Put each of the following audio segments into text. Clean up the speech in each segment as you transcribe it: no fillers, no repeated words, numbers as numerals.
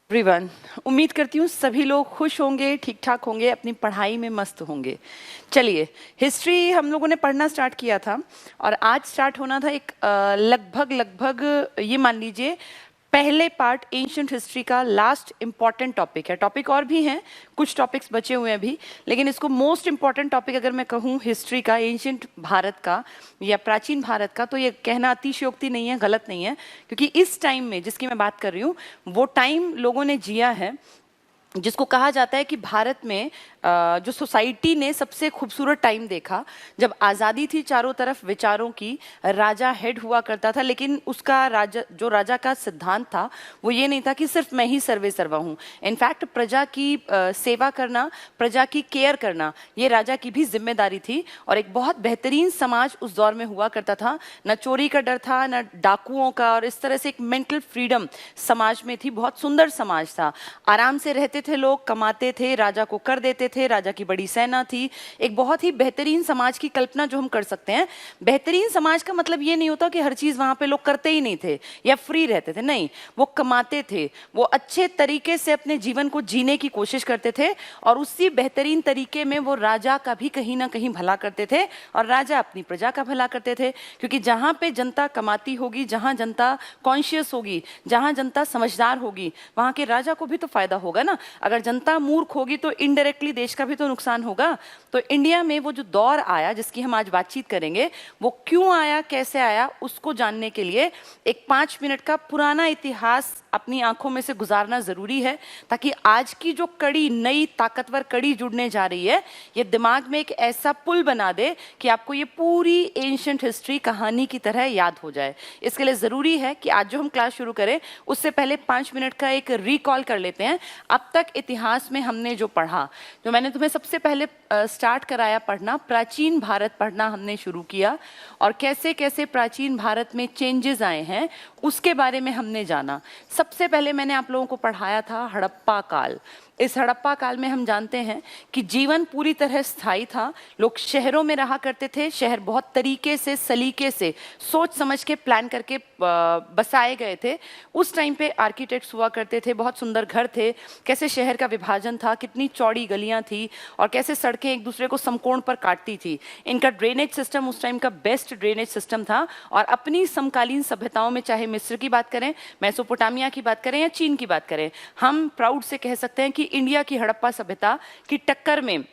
Everyone, उम्मीद करती हूँ सभी लोग खुश होंगे, ठीक ठाक होंगे, अपनी पढ़ाई में मस्त होंगे। चलिए, हिस्ट्री हम लोगों ने पढ़ना स्टार्ट किया था और आज स्टार्ट होना था एक लगभग ये मान लीजिए पहले पार्ट एंशिएंट हिस्ट्री का लास्ट इंपॉर्टेंट टॉपिक है। टॉपिक और भी हैं, कुछ टॉपिक्स बचे हुए हैं अभी, लेकिन इसको मोस्ट इंपॉर्टेंट टॉपिक अगर मैं कहूँ हिस्ट्री का, एंशिएंट भारत का या प्राचीन भारत का, तो ये कहना अतिशयोक्ति नहीं है, गलत नहीं है, क्योंकि इस टाइम में जिसकी मैं बात कर रही हूँ वो टाइम लोगों ने जिया है जिसको कहा जाता है कि भारत में जो सोसाइटी ने सबसे खूबसूरत टाइम देखा, जब आज़ादी थी चारों तरफ विचारों की, राजा हेड हुआ करता था, लेकिन उसका राजा का सिद्धांत था वो ये नहीं था कि सिर्फ मैं ही सर्वे सर्वा हूँ। इनफैक्ट प्रजा की सेवा करना, प्रजा की केयर करना, ये राजा की भी जिम्मेदारी थी। और एक बहुत बेहतरीन समाज उस दौर में हुआ करता था, न चोरी का डर था, न डाकुओं का, और इस तरह से एक मेंटल फ्रीडम समाज में थी। बहुत सुंदर समाज था, आराम से रहते थे लोग, कमाते थे, राजा को कर देते थे, राजा की बड़ी सेना थी। एक बहुत ही बेहतरीन समाज की कल्पना जो हम कर सकते हैं। बेहतरीन समाज का मतलब ये नहीं होता कि हर चीज वहां पे लोग करते ही नहीं थे या फ्री रहते थे, नहीं, वो कमाते थे, वो अच्छे तरीके से अपने जीवन को जीने की कोशिश करते थे और उसी बेहतरीन तरीके में वो राजा का भी कहीं ना कहीं भला करते थे और राजा अपनी प्रजा का भला करते थे। क्योंकि जहां पे जनता कमाती होगी, जहां जनता कॉन्शियस होगी, जहां जनता समझदार होगी, वहां के राजा को भी तो फायदा होगा ना। अगर जनता मूर्ख होगी तो इनडायरेक्टली देश का भी तो नुकसान होगा। तो इंडिया में वो जो दौर आया जिसकी हम आज बातचीत करेंगे, वो क्यों आया, कैसे आया, उसको जानने के लिए एक 5 मिनट का पुराना इतिहास अपनी आंखों में से गुजारना जरूरी है, ताकि आज की जो कड़ी, नई ताकतवर कड़ी जुड़ने जा रही है, ये दिमाग में एक ऐसा पुल बना दे कि आपको ये पूरी एंशिएंट हिस्ट्री कहानी की तरह याद हो जाए। इसके लिए जरूरी है कि आज जो हम क्लास शुरू करें उससे पहले 5 मिनट का एक रिकॉल कर लेते हैं। अब तक इतिहास में हमने जो पढ़ा, जो मैंने तुम्हें सबसे पहले स्टार्ट कराया पढ़ना, प्राचीन भारत पढ़ना हमने शुरू किया और कैसे कैसे प्राचीन भारत में चेंजेस आए हैं उसके बारे में हमने जाना। सबसे पहले मैंने आप लोगों को पढ़ाया था हड़प्पा काल। इस हड़प्पा काल में हम जानते हैं कि जीवन पूरी तरह स्थायी था। लोग शहरों में रहा करते थे, शहर बहुत तरीके से, सलीके से, सोच समझ के प्लान करके बसाए गए थे। उस टाइम पे आर्किटेक्ट्स हुआ करते थे, बहुत सुंदर घर थे, कैसे शहर का विभाजन था, कितनी चौड़ी गलियां थी और कैसे सड़कें एक दूसरे को समकोण पर काटती थी। इनका ड्रेनेज सिस्टम उस टाइम का बेस्ट ड्रेनेज सिस्टम था। और अपनी समकालीन सभ्यताओं में, चाहे मिस्र की बात करें, मेसोपोटामिया की बात करें या चीन की बात करें, हम प्राउड से कह सकते हैं कि इंडिया की हड़प्पा सभ्यता की टक्कर में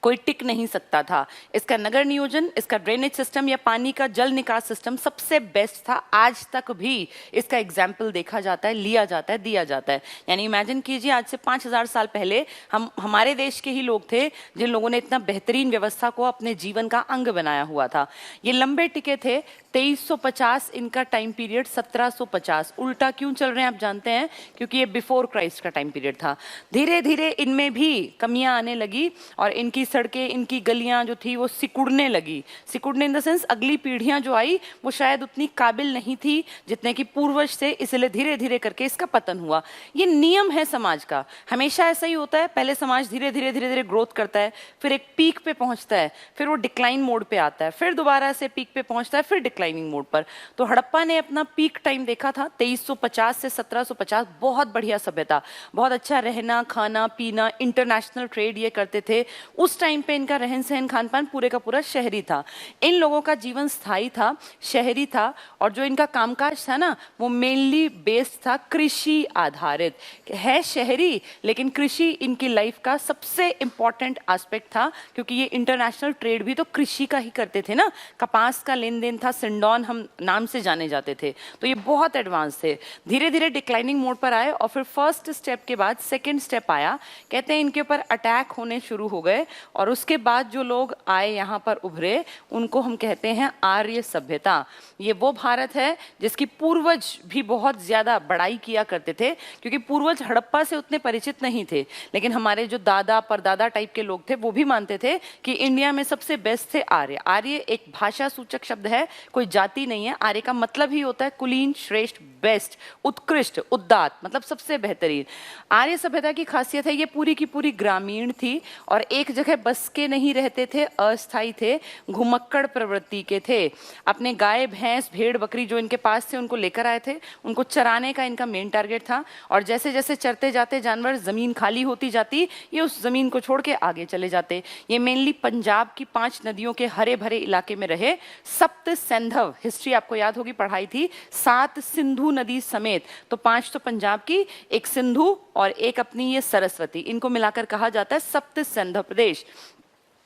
कोई टिक नहीं सकता था। इसका नगर नियोजन, इसका ड्रेनेज सिस्टम या पानी का जल निकास सिस्टम सबसे बेस्ट था। आज तक भी इसका एग्जाम्पल देखा जाता है, लिया जाता है, दिया जाता है। यानी इमेजिन कीजिए, आज से 5000 साल पहले हमारे देश के ही लोग थे जिन लोगों ने इतना बेहतरीन व्यवस्था को अपने जीवन का अंग बनाया हुआ था। ये लंबे टिके थे। 2350 इनका टाइम पीरियड, 1750। उल्टा क्यों चल रहे हैं आप जानते हैं? क्योंकि ये बिफोर क्राइस्ट का टाइम पीरियड था। धीरे धीरे इनमें भी कमियां आने लगी और इनकी सड़कें, इनकी गलियां जो थी वो सिकुड़ने लगी। सिकुड़ने इन द सेंस, अगली पीढ़ियां जो आई वो शायद उतनी काबिल नहीं थी जितने कि पूर्वज थे, इसलिए धीरे धीरे करके इसका पतन हुआ। ये नियम है समाज का, हमेशा ऐसा ही होता है। पहले समाज धीरे धीरे ग्रोथ करता है, फिर एक पीक पे पहुंचता है, फिर वो डिक्लाइन मोड पे आता है, फिर दोबारा से पीक पे पहुंचता है, फिर डिक्लाइनिंग मोड पर। तो हड़प्पा ने अपना पीक टाइम देखा था 2350 से 1750। बहुत बढ़िया सभ्यता, बहुत अच्छा रहना, खाना, पीना, इंटरनेशनल ट्रेड ये करते थे। उस टाइम पे इनका रहन सहन, खान पान पूरे का पूरा शहरी था। इन लोगों का जीवन स्थायी था, शहरी था, और जो इनका कामकाज था ना, वो मेनली बेस्ड था, कृषि आधारित है। शहरी, लेकिन कृषि इनकी लाइफ का सबसे इंपॉर्टेंट एस्पेक्ट था, क्योंकि ये इंटरनेशनल ट्रेड भी तो कृषि का ही करते थे ना। कपास का लेन देन था, सिंडोन हम नाम से जाने जाते थे। तो ये बहुत एडवांस थे। धीरे धीरे डिक्लाइनिंग मोड पर आए और फिर फर्स्ट स्टेप के बाद सेकेंड स्टेप आया। कहते हैं इनके ऊपर अटैक होने शुरू हो गए और उसके बाद जो लोग आए यहाँ पर उभरे, उनको हम कहते हैं आर्य सभ्यता। ये वो भारत है जिसकी पूर्वज भी बहुत ज्यादा बड़ाई किया करते थे, क्योंकि पूर्वज हड़प्पा से उतने परिचित नहीं थे, लेकिन हमारे जो दादा परदादा टाइप के लोग थे वो भी मानते थे कि इंडिया में सबसे बेस्ट थे आर्य। आर्य एक भाषा सूचक शब्द है, कोई जाति नहीं है। आर्य का मतलब ही होता है कुलीन, श्रेष्ठ, बेस्ट, उत्कृष्ट, उदात्त, मतलब सबसे बेहतरीन। आर्य सभ्यता की खासियत है ये पूरी की पूरी ग्रामीण थी और एक जगह बस के नहीं रहते थे, अस्थायी थे, घुमक्कड़ प्रवृत्ति के थे। अपने गाय, भैंस, भेड़, बकरी जो इनके पास थे उनको लेकर आए थे, उनको चराने का इनका मेन टारगेट था। और जैसे जैसे चरते जाते जानवर, जमीन खाली होती जाती, ये उस जमीन को छोड़ के आगे चले जाते। ये मेनली पंजाब की 5 नदियों के हरे भरे इलाके में रहे। सप्त सिंधव, हिस्ट्री आपको याद होगी, पढ़ाई थी, 7 सिंधु नदी समेत, तो 5 तो पंजाब की, एक सिंधु और एक अपनी ये सरस्वती, इनको मिलाकर कहा जाता है सप्त सिंधव प्रदेश।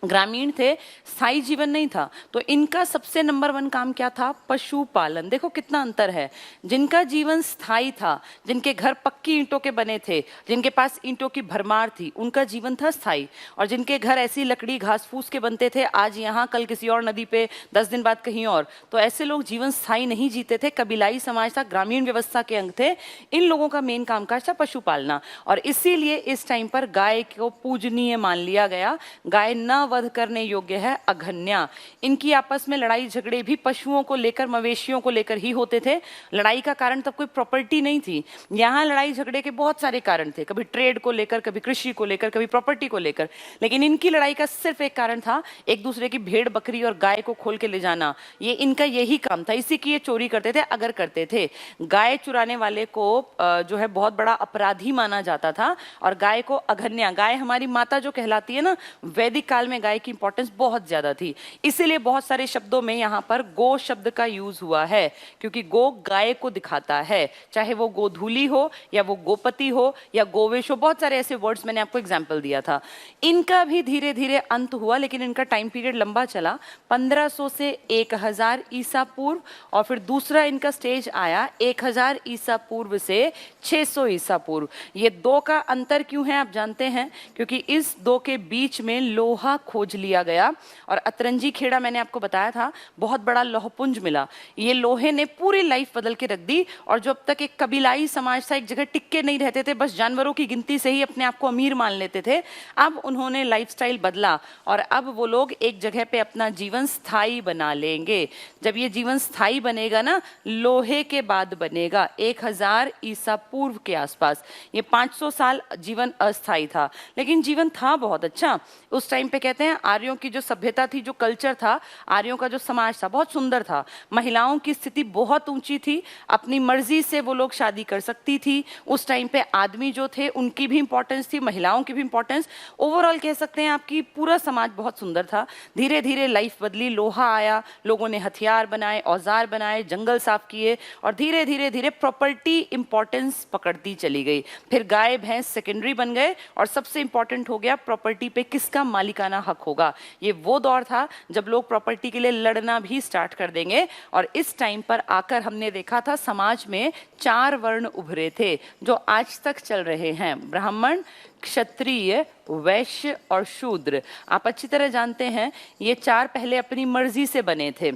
ग्रामीण थे, स्थायी जीवन नहीं था, तो इनका सबसे नंबर 1 काम क्या था? पशुपालन। देखो कितना अंतर है। जिनका जीवन स्थायी था, जिनके घर पक्की ईंटों के बने थे, जिनके पास ईंटों की भरमार थी, उनका जीवन था स्थायी। और जिनके घर ऐसी लकड़ी घास फूस के बनते थे, आज यहाँ कल किसी और नदी पे, 10 दिन बाद कहीं और, तो ऐसे लोग जीवन स्थायी नहीं जीते थे। कबीलाई समाज था, ग्रामीण व्यवस्था के अंग थे। इन लोगों का मेन कामकाज था पशुपालना, और इसीलिए इस टाइम पर गाय को पूजनीय मान लिया गया। गाय न वध करने योग्य है, अघन्या। इनकी आपस में लड़ाई झगड़े भी पशुओं को लेकर, मवेशियों को लेकर ही होते थे। लड़ाई का कारण तब कोई प्रॉपर्टी नहीं थी। यहाँ लड़ाई झगड़े के बहुत सारे कारण थे, कभी ट्रेड को लेकर, कभी कृषि को लेकर, कभी प्रॉपर्टी को लेकर, लेकिन इनकी लड़ाई का सिर्फ एक कारण था, एक दूसरे की भेड़ बकरी और गाय को खोल के ले जाना। ये इनका यही काम था, इसी की ये चोरी करते थे अगर करते थे। गाय चुराने वाले को जो है बहुत बड़ा अपराधी माना जाता था, और गाय को अघन्या, गाय हमारी माता जो कहलाती है ना, वैदिक काल में गाय की इंपॉर्टेंस बहुत ज्यादा थी। इसीलिए बहुत सारे शब्दों में यहाँ पर गो शब्द का यूज हुआ है, क्योंकि गो गाय को दिखाता है, चाहे वो गोधूली हो या वो गोपति हो या गोवेश हो, बहुत सारे ऐसे वर्ड्स मैंने आपको एग्जाम्पल दिया था। इनका भी धीरे धीरे अंत हुआ, लेकिन इनका टाइम पीरियड लंबा चला, 1500 से 1000 ईसा पूर्व, और फिर दूसरा इनका स्टेज आया 1000 ईसा पूर्व से 600 ईसा पूर्व। ये 2 का अंतर क्यों है आप जानते हैं? क्योंकि इस 2 के बीच में लोहा खोज लिया गया, और अतरंजी खेड़ा मैंने आपको बताया था, बहुत बड़ा लौहपुंज मिला। ये लोहे ने पूरी लाइफ बदल के रख दी, और जो अब तक एक कबीलाई समाज था, एक जगह टिक्के नहीं रहते थे, बस जानवरों की गिनती से ही अपने आप को अमीर मान लेते थे, अब उन्होंने लाइफस्टाइल बदला, और अब वो लोग एक जगह पे अपना जीवन स्थायी बना लेंगे। जब ये जीवन स्थायी बनेगा ना, लोहे के बाद बनेगा 1000 ईसा पूर्व के आसपास। ये 500 साल जीवन अस्थायी था, लेकिन जीवन था बहुत अच्छा। उस टाइम पे कहते हैं आर्यों की जो सभ्यता थी, जो कल्चर था, आर्यों का जो समाज था, बहुत सुंदर था। महिलाओं की स्थिति बहुत ऊंची थी, अपनी मर्जी से वो लोग शादी कर सकती थी। उस टाइम पे आदमी जो थे उनकी भी इंपॉर्टेंस थी, महिलाओं की भी इंपॉर्टेंस। ओवरऑल कह सकते हैं आपकी पूरा समाज बहुत सुंदर था। धीरे धीरे लाइफ बदली, लोहा आया, लोगों ने हथियार बनाए, औजार बनाए, जंगल साफ किए, और धीरे धीरे धीरे प्रॉपर्टी इंपॉर्टेंस पकड़ती चली गई। फिर गाय भैंस सेकेंडरी बन गए, और सबसे इंपॉर्टेंट हो गया प्रॉपर्टी पे किसका मालिकाना हक होगा। ये वो दौर था जब लोग प्रॉपर्टी के लिए लड़ना भी स्टार्ट कर देंगे। और इस टाइम पर आकर हमने देखा था समाज में 4 वर्ण उभरे थे, जो आज तक चल रहे हैं, ब्राह्मण, क्षत्रिय, वैश्य और शूद्र। आप अच्छी तरह जानते हैं ये 4 पहले अपनी मर्जी से बने थे,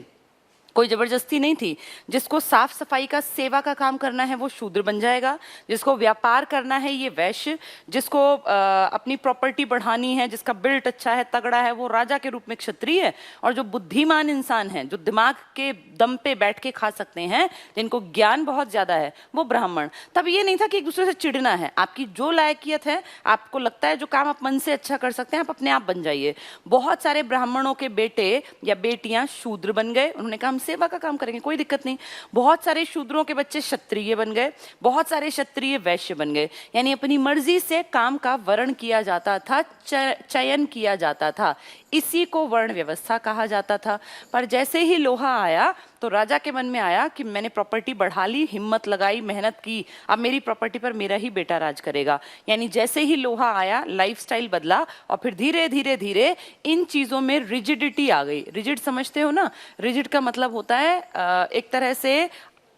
कोई जबरदस्ती नहीं थी। जिसको साफ सफाई का, सेवा का काम करना है वो शूद्र बन जाएगा, जिसको व्यापार करना है ये वैश्य, जिसको अपनी प्रॉपर्टी बढ़ानी है, जिसका बिल्ट अच्छा है, तगड़ा है, वो राजा के रूप में क्षत्रिय है, और जो बुद्धिमान इंसान है, जो दिमाग के दम पे बैठ के खा सकते हैं, जिनको ज्ञान बहुत ज्यादा है, वो ब्राह्मण। तब ये नहीं था कि एक दूसरे से चिढ़ना है, आपकी जो लायकियत है, आपको लगता है जो काम आप मन से अच्छा कर सकते हैं, आप अपने आप बन जाइए। बहुत सारे ब्राह्मणों के बेटे या बेटियां शूद्र बन गए, उन्होंने कहा सेवा का काम करेंगे, कोई दिक्कत नहीं। बहुत सारे शूद्रों के बच्चे क्षत्रिय बन गए, बहुत सारे क्षत्रिय वैश्य बन गए। यानी अपनी मर्जी से काम का वर्ण किया जाता था, चयन किया जाता था। इसी को वर्ण व्यवस्था कहा जाता था। पर जैसे ही लोहा आया तो राजा के मन में आया कि मैंने प्रॉपर्टी बढ़ा ली, हिम्मत लगाई, मेहनत की, अब मेरी प्रॉपर्टी पर मेरा ही बेटा राज करेगा। यानी जैसे ही लोहा आया, लाइफस्टाइल बदला, और फिर धीरे धीरे धीरे इन चीजों में रिजिडिटी आ गई। रिजिड समझते हो ना? रिजिड का मतलब होता है एक तरह से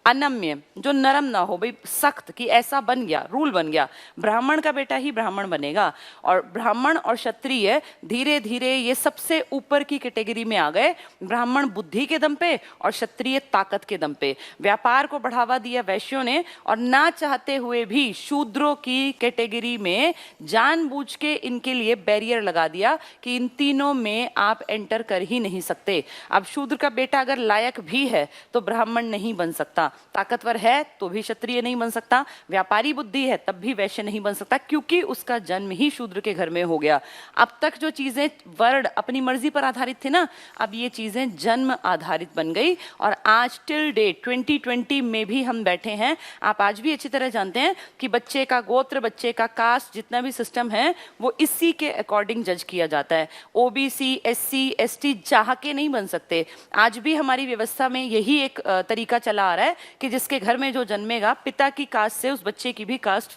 अनम्य, जो नरम ना हो, भाई सख्त कि ऐसा बन गया, रूल बन गया, ब्राह्मण का बेटा ही ब्राह्मण बनेगा। और ब्राह्मण और क्षत्रिय धीरे धीरे ये सबसे ऊपर की कैटेगरी में आ गए, ब्राह्मण बुद्धि के दम पे और क्षत्रिय ताकत के दम पे। व्यापार को बढ़ावा दिया वैश्यों ने, और ना चाहते हुए भी शूद्रों की कैटेगरी में जानबूझ के इनके लिए बैरियर लगा दिया कि इन तीनों में आप एंटर कर ही नहीं सकते। अब शूद्र का बेटा अगर लायक भी है तो ब्राह्मण नहीं बन सकता, ताकतवर है तो भी क्षत्रिय नहीं बन सकता, व्यापारी बुद्धि है तब भी वैश्य नहीं बन सकता, क्योंकि उसका जन्म ही शूद्र के घर में हो गया। अब तक जो चीजें वर्ण अपनी मर्जी पर आधारित थी ना, अब ये चीजें जन्म आधारित बन गई। और आज टिल डेट 2020 में भी हम बैठे हैं, आप आज भी अच्छी तरह जानते हैं कि बच्चे का गोत्र, बच्चे का कास्ट, जितना भी सिस्टम है वो इसी के अकॉर्डिंग जज किया जाता है। ओबीसी, एससी, एसटी चाह के नहीं बन सकते। आज भी हमारी व्यवस्था में यही एक तरीका चला आ रहा है कि जिसके घर में जो जन्मेगा, पिता की कास्ट से उस बच्चे की भी कास्ट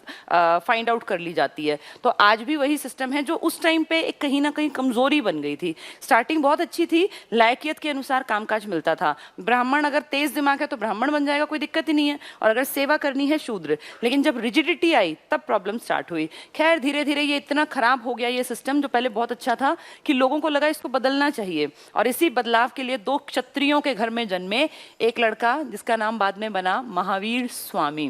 फाइंड आउट कर ली जाती है। तो आज भी वही सिस्टम है जो उस टाइम पे एक कहीं ना कहीं कमजोरी बन गई थी। स्टार्टिंग बहुत अच्छी थी, लायकियत के अनुसार कामकाज मिलता था। ब्राह्मण अगर तेज दिमाग है तो ब्राह्मण बन जाएगा, कोई दिक्कत ही नहीं है, और अगर सेवा करनी है शूद्र। लेकिन जब रिजिडिटी आई तब प्रॉब्लम स्टार्ट हुई। खैर धीरे धीरे ये इतना खराब हो गया ये सिस्टम, जो पहले बहुत अच्छा था, कि लोगों को लगा इसको बदलना चाहिए। और इसी बदलाव के लिए दो क्षत्रियों के घर में जन्मे एक लड़का जिसका नाम बाद में बना महावीर स्वामी।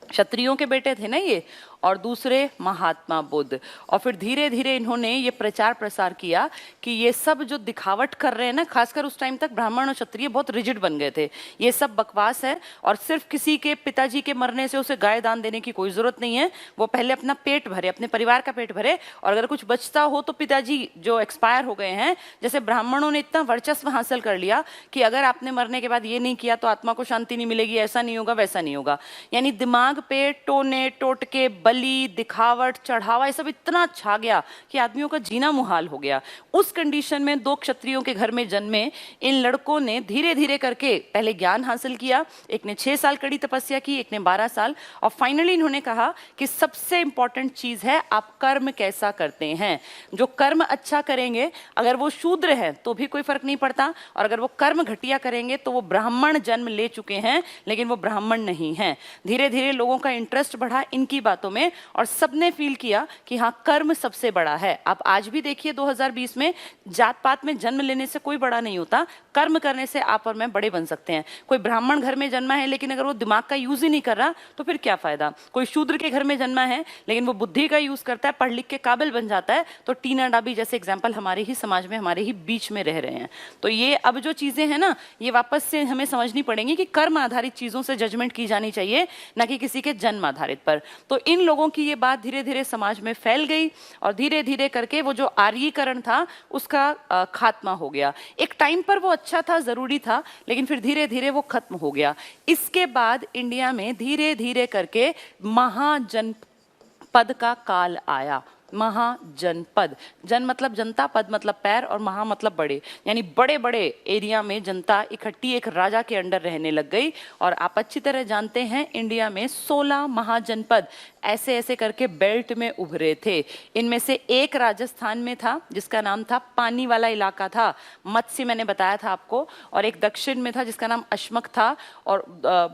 क्षत्रियों के बेटे थे ना ये, और दूसरे महात्मा बुद्ध। और फिर धीरे धीरे इन्होंने ये प्रचार प्रसार किया कि ये सब जो दिखावट कर रहे हैं ना, खासकर उस टाइम तक ब्राह्मण और क्षत्रिय बहुत रिजिड बन गए थे, ये सब बकवास है। और सिर्फ किसी के पिताजी के मरने से उसे गाय दान देने की कोई जरूरत नहीं है। वो पहले अपना पेट भरे, अपने परिवार का पेट भरे, और अगर कुछ बचता हो तो पिताजी जो एक्सपायर हो गए हैं, जैसे ब्राह्मणों ने इतना वर्चस्व हासिल कर लिया कि अगर आपने मरने के बाद ये नहीं किया तो आत्मा को शांति नहीं मिलेगी, ऐसा नहीं होगा, वैसा नहीं होगा। यानी दिमाग पे टोने टोटके, बलि, दिखावट, चढ़ावा, ये सब इतना छा गया कि आदमियों का जीना मुहाल हो गया। उस कंडीशन में दो क्षत्रियों के घर में जन्मे इन लड़कों ने धीरे धीरे करके पहले ज्ञान हासिल किया। एक ने 6 साल कड़ी तपस्या की, एक ने 12 साल, और फाइनली इन्होंने कहा कि सबसे इंपॉर्टेंट चीज है आप कर्म कैसा करते हैं। जो कर्म अच्छा करेंगे, अगर वो शूद्र है तो भी कोई फर्क नहीं पड़ता, और अगर वो कर्म घटिया करेंगे तो वो ब्राह्मण जन्म ले चुके हैं लेकिन वो ब्राह्मण नहीं है। धीरे धीरे लोगों का इंटरेस्ट बढ़ा इनकी बातों में, और सबने फील किया कि हाँ कर्म सबसे बड़ा है। आप आज भी देखिए 2020 में जात पात में जन्म लेने से कोई बड़ा नहीं होता, कर्म करने से आप और मैं बड़े बन सकते हैं। कोई ब्राह्मण घर में जन्मा है लेकिन अगर वो दिमाग का यूज ही नहीं कर रहा तो फिर क्या फायदा। कोई शूद्र के घर में जन्मा है लेकिन वो बुद्धि का यूज करता है, पढ़ लिख के काबिल बन जाता है, तो टीना डाबी जैसे एग्जाम्पल हमारे ही समाज में, हमारे ही बीच में रह रहे हैं। तो ये अब जो चीजें हैं ना, ये वापस से हमें समझनी पड़ेंगी कि कर्म आधारित चीजों से जजमेंट की जानी चाहिए, ना कि किसी के जन्म आधारित पर। तो इन लोगों की ये बात धीरे धीरे समाज में फैल गई, और धीरे धीरे करके वो जो आर्यीकरण था उसका खात्मा हो गया। एक टाइम पर वो अच्छा था, जरूरी था, लेकिन फिर धीरे धीरे वो खत्म हो गया। इसके बाद इंडिया में धीरे धीरे करके महाजनपद का काल आया। महाजनपद, जन मतलब जनता, पद मतलब पैर, और महा मतलब बड़े, यानी बड़े बड़े एरिया में जनता इकट्ठी एक राजा के अंडर रहने लग गई। और आप अच्छी तरह जानते हैं इंडिया में 16 महाजनपद ऐसे ऐसे करके बेल्ट में उभरे थे। इनमें से एक राजस्थान में था जिसका नाम था, पानी वाला इलाका था, मत्स्य मैंने बताया था आपको, और एक दक्षिण में था जिसका नाम अश्मक था, और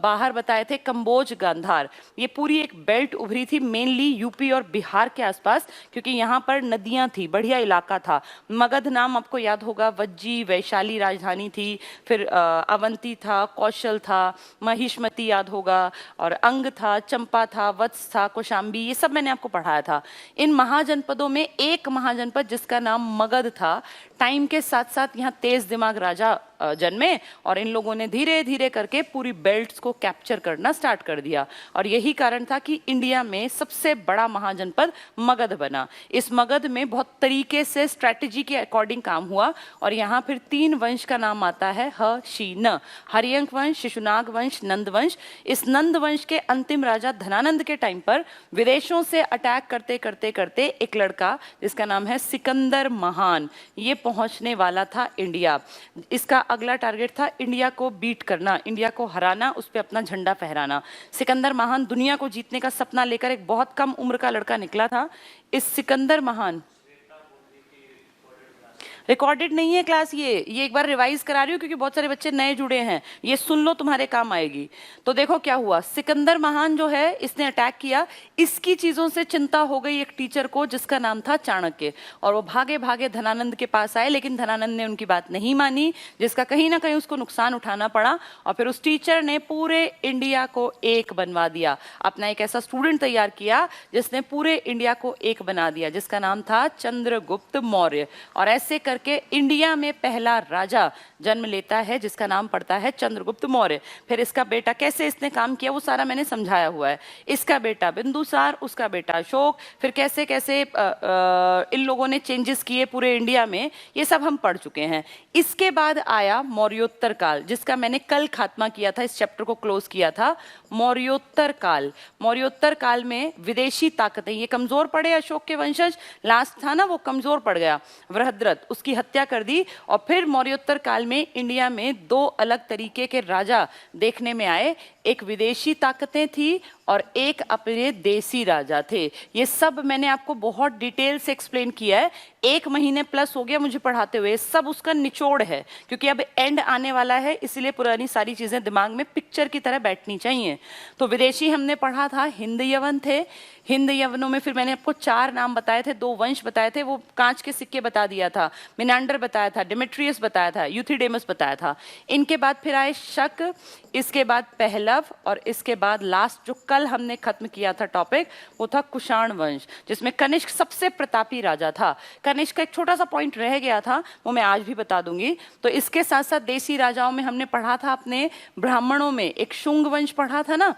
बाहर बताए थे कंबोज, गांधार। ये पूरी एक बेल्ट उभरी थी मेनली यूपी और बिहार के आसपास, क्योंकि यहाँ पर नदियां थी, बढ़िया इलाका था। मगध नाम आपको याद होगा, वज्जी वैशाली राजधानी थी, फिर अवंती था, कौशल था, महिष्मती याद होगा, और अंग था, चंपा था, वत्स था, कौशाम्बी, ये सब मैंने आपको पढ़ाया था। इन महाजनपदों में एक महाजनपद जिसका नाम मगध था, टाइम के साथ साथ यहाँ तेज दिमाग राजा जन्मे, और इन लोगों ने धीरे धीरे करके पूरी बेल्ट्स को कैप्चर करना स्टार्ट कर दिया। और यही कारण था कि इंडिया में सबसे बड़ा महाजनपद मगध बना। इस मगध में बहुत तरीके से स्ट्रैटेजी के अकॉर्डिंग काम हुआ, और यहाँ फिर 3 वंश का नाम आता है, ह शी न, हरियंक वंश, शिशुनाग वंश, नंद वंश। इस नंद वंश के अंतिम राजा धनानंद के टाइम पर विदेशों से अटैक करते करते करते एक लड़का जिसका नाम है सिकंदर महान, ये पहुंचने वाला था इंडिया। इसका अगला टारगेट था इंडिया को बीट करना, इंडिया को हराना, उस पर अपना झंडा फहराना। सिकंदर महान दुनिया को जीतने का सपना लेकर एक बहुत कम उम्र का लड़का निकला था। इस सिकंदर महान, रिकॉर्डेड नहीं है क्लास, ये एक बार रिवाइज करा रही हूँ क्योंकि बहुत सारे बच्चे नए जुड़े हैं, ये सुन लो, तुम्हारे काम आएगी। तो देखो क्या हुआ, सिकंदर महान जो है इसने अटैक किया, इसकी चीजों से चिंता हो गई एक टीचर को जिसका नाम था चाणक्य, और वो भागे भागे धनानंद के पास आए, लेकिन धनानंद ने उनकी बात नहीं मानी, जिसका कहीं ना कहीं उसको नुकसान उठाना पड़ा। और फिर उस टीचर ने पूरे इंडिया को एक बनवा दिया, अपना एक ऐसा स्टूडेंट तैयार किया जिसने पूरे इंडिया को एक बना दिया, जिसका नाम था चंद्रगुप्त मौर्य। और ऐसे करके इंडिया में पहला राजा जन्म लेता है जिसका नाम पड़ता है चंद्रगुप्त मौर्य। फिर इसका बेटा कैसे इसने काम किया वो सारा मैंने समझाया हुआ है। इसका बेटा बिंदुसार, उसका बेटा अशोक, फिर कैसे कैसे इन लोगों ने चेंजेस किए पूरे इंडिया में, ये सब हम पढ़ चुके हैं। इसके बाद आया मौर्योत्तर काल, जिसका मैंने कल खात्मा किया था, इस चैप्टर को क्लोज किया था। मौर्योत्तर काल, मौर्योत्तर काल में विदेशी ताकतें, ये कमजोर पड़े अशोक के वंशज, लास्ट था ना वो कमजोर पड़ गया, वृहद्रथ, उसकी हत्या कर दी। और फिर मौर्योत्तर काल में इंडिया में दो अलग तरीके के राजा देखने में आए, एक विदेशी ताकतें थी और एक अपने देसी राजा थे। ये सब मैंने आपको बहुत डिटेल से एक्सप्लेन किया है, 1 महीने प्लस हो गया मुझे पढ़ाते हुए, सब उसका निचोड़ है, क्योंकि अब एंड आने वाला है, इसलिए पुरानी सारी चीजें दिमाग में पिक्चर की तरह बैठनी चाहिए। तो विदेशी हमने पढ़ा था, हिंद यवन थे, हिंद यवनों में फिर मैंने आपको 4 नाम बताए थे, 2 वंश बताए थे, वो कांच के सिक्के बता दिया था, मिनांडर बताया था, डिमेट्रियस बताया था, यूथिडेमस बताया था। इनके बाद फिर आए शक, इसके बाद पहलव, और इसके बाद लास्ट जो कल हमने खत्म किया था टॉपिक वो था कुषाण वंश, जिसमें कनिष्क सबसे प्रतापी राजा था। कनिष्क का एक छोटा सा पॉइंट रह गया था, वो मैं आज भी बता दूंगी। तो इसके साथ साथ देसी राजाओं में हमने पढ़ा था, अपने ब्राह्मणों में एक शुंग वंश पढ़ा था ना,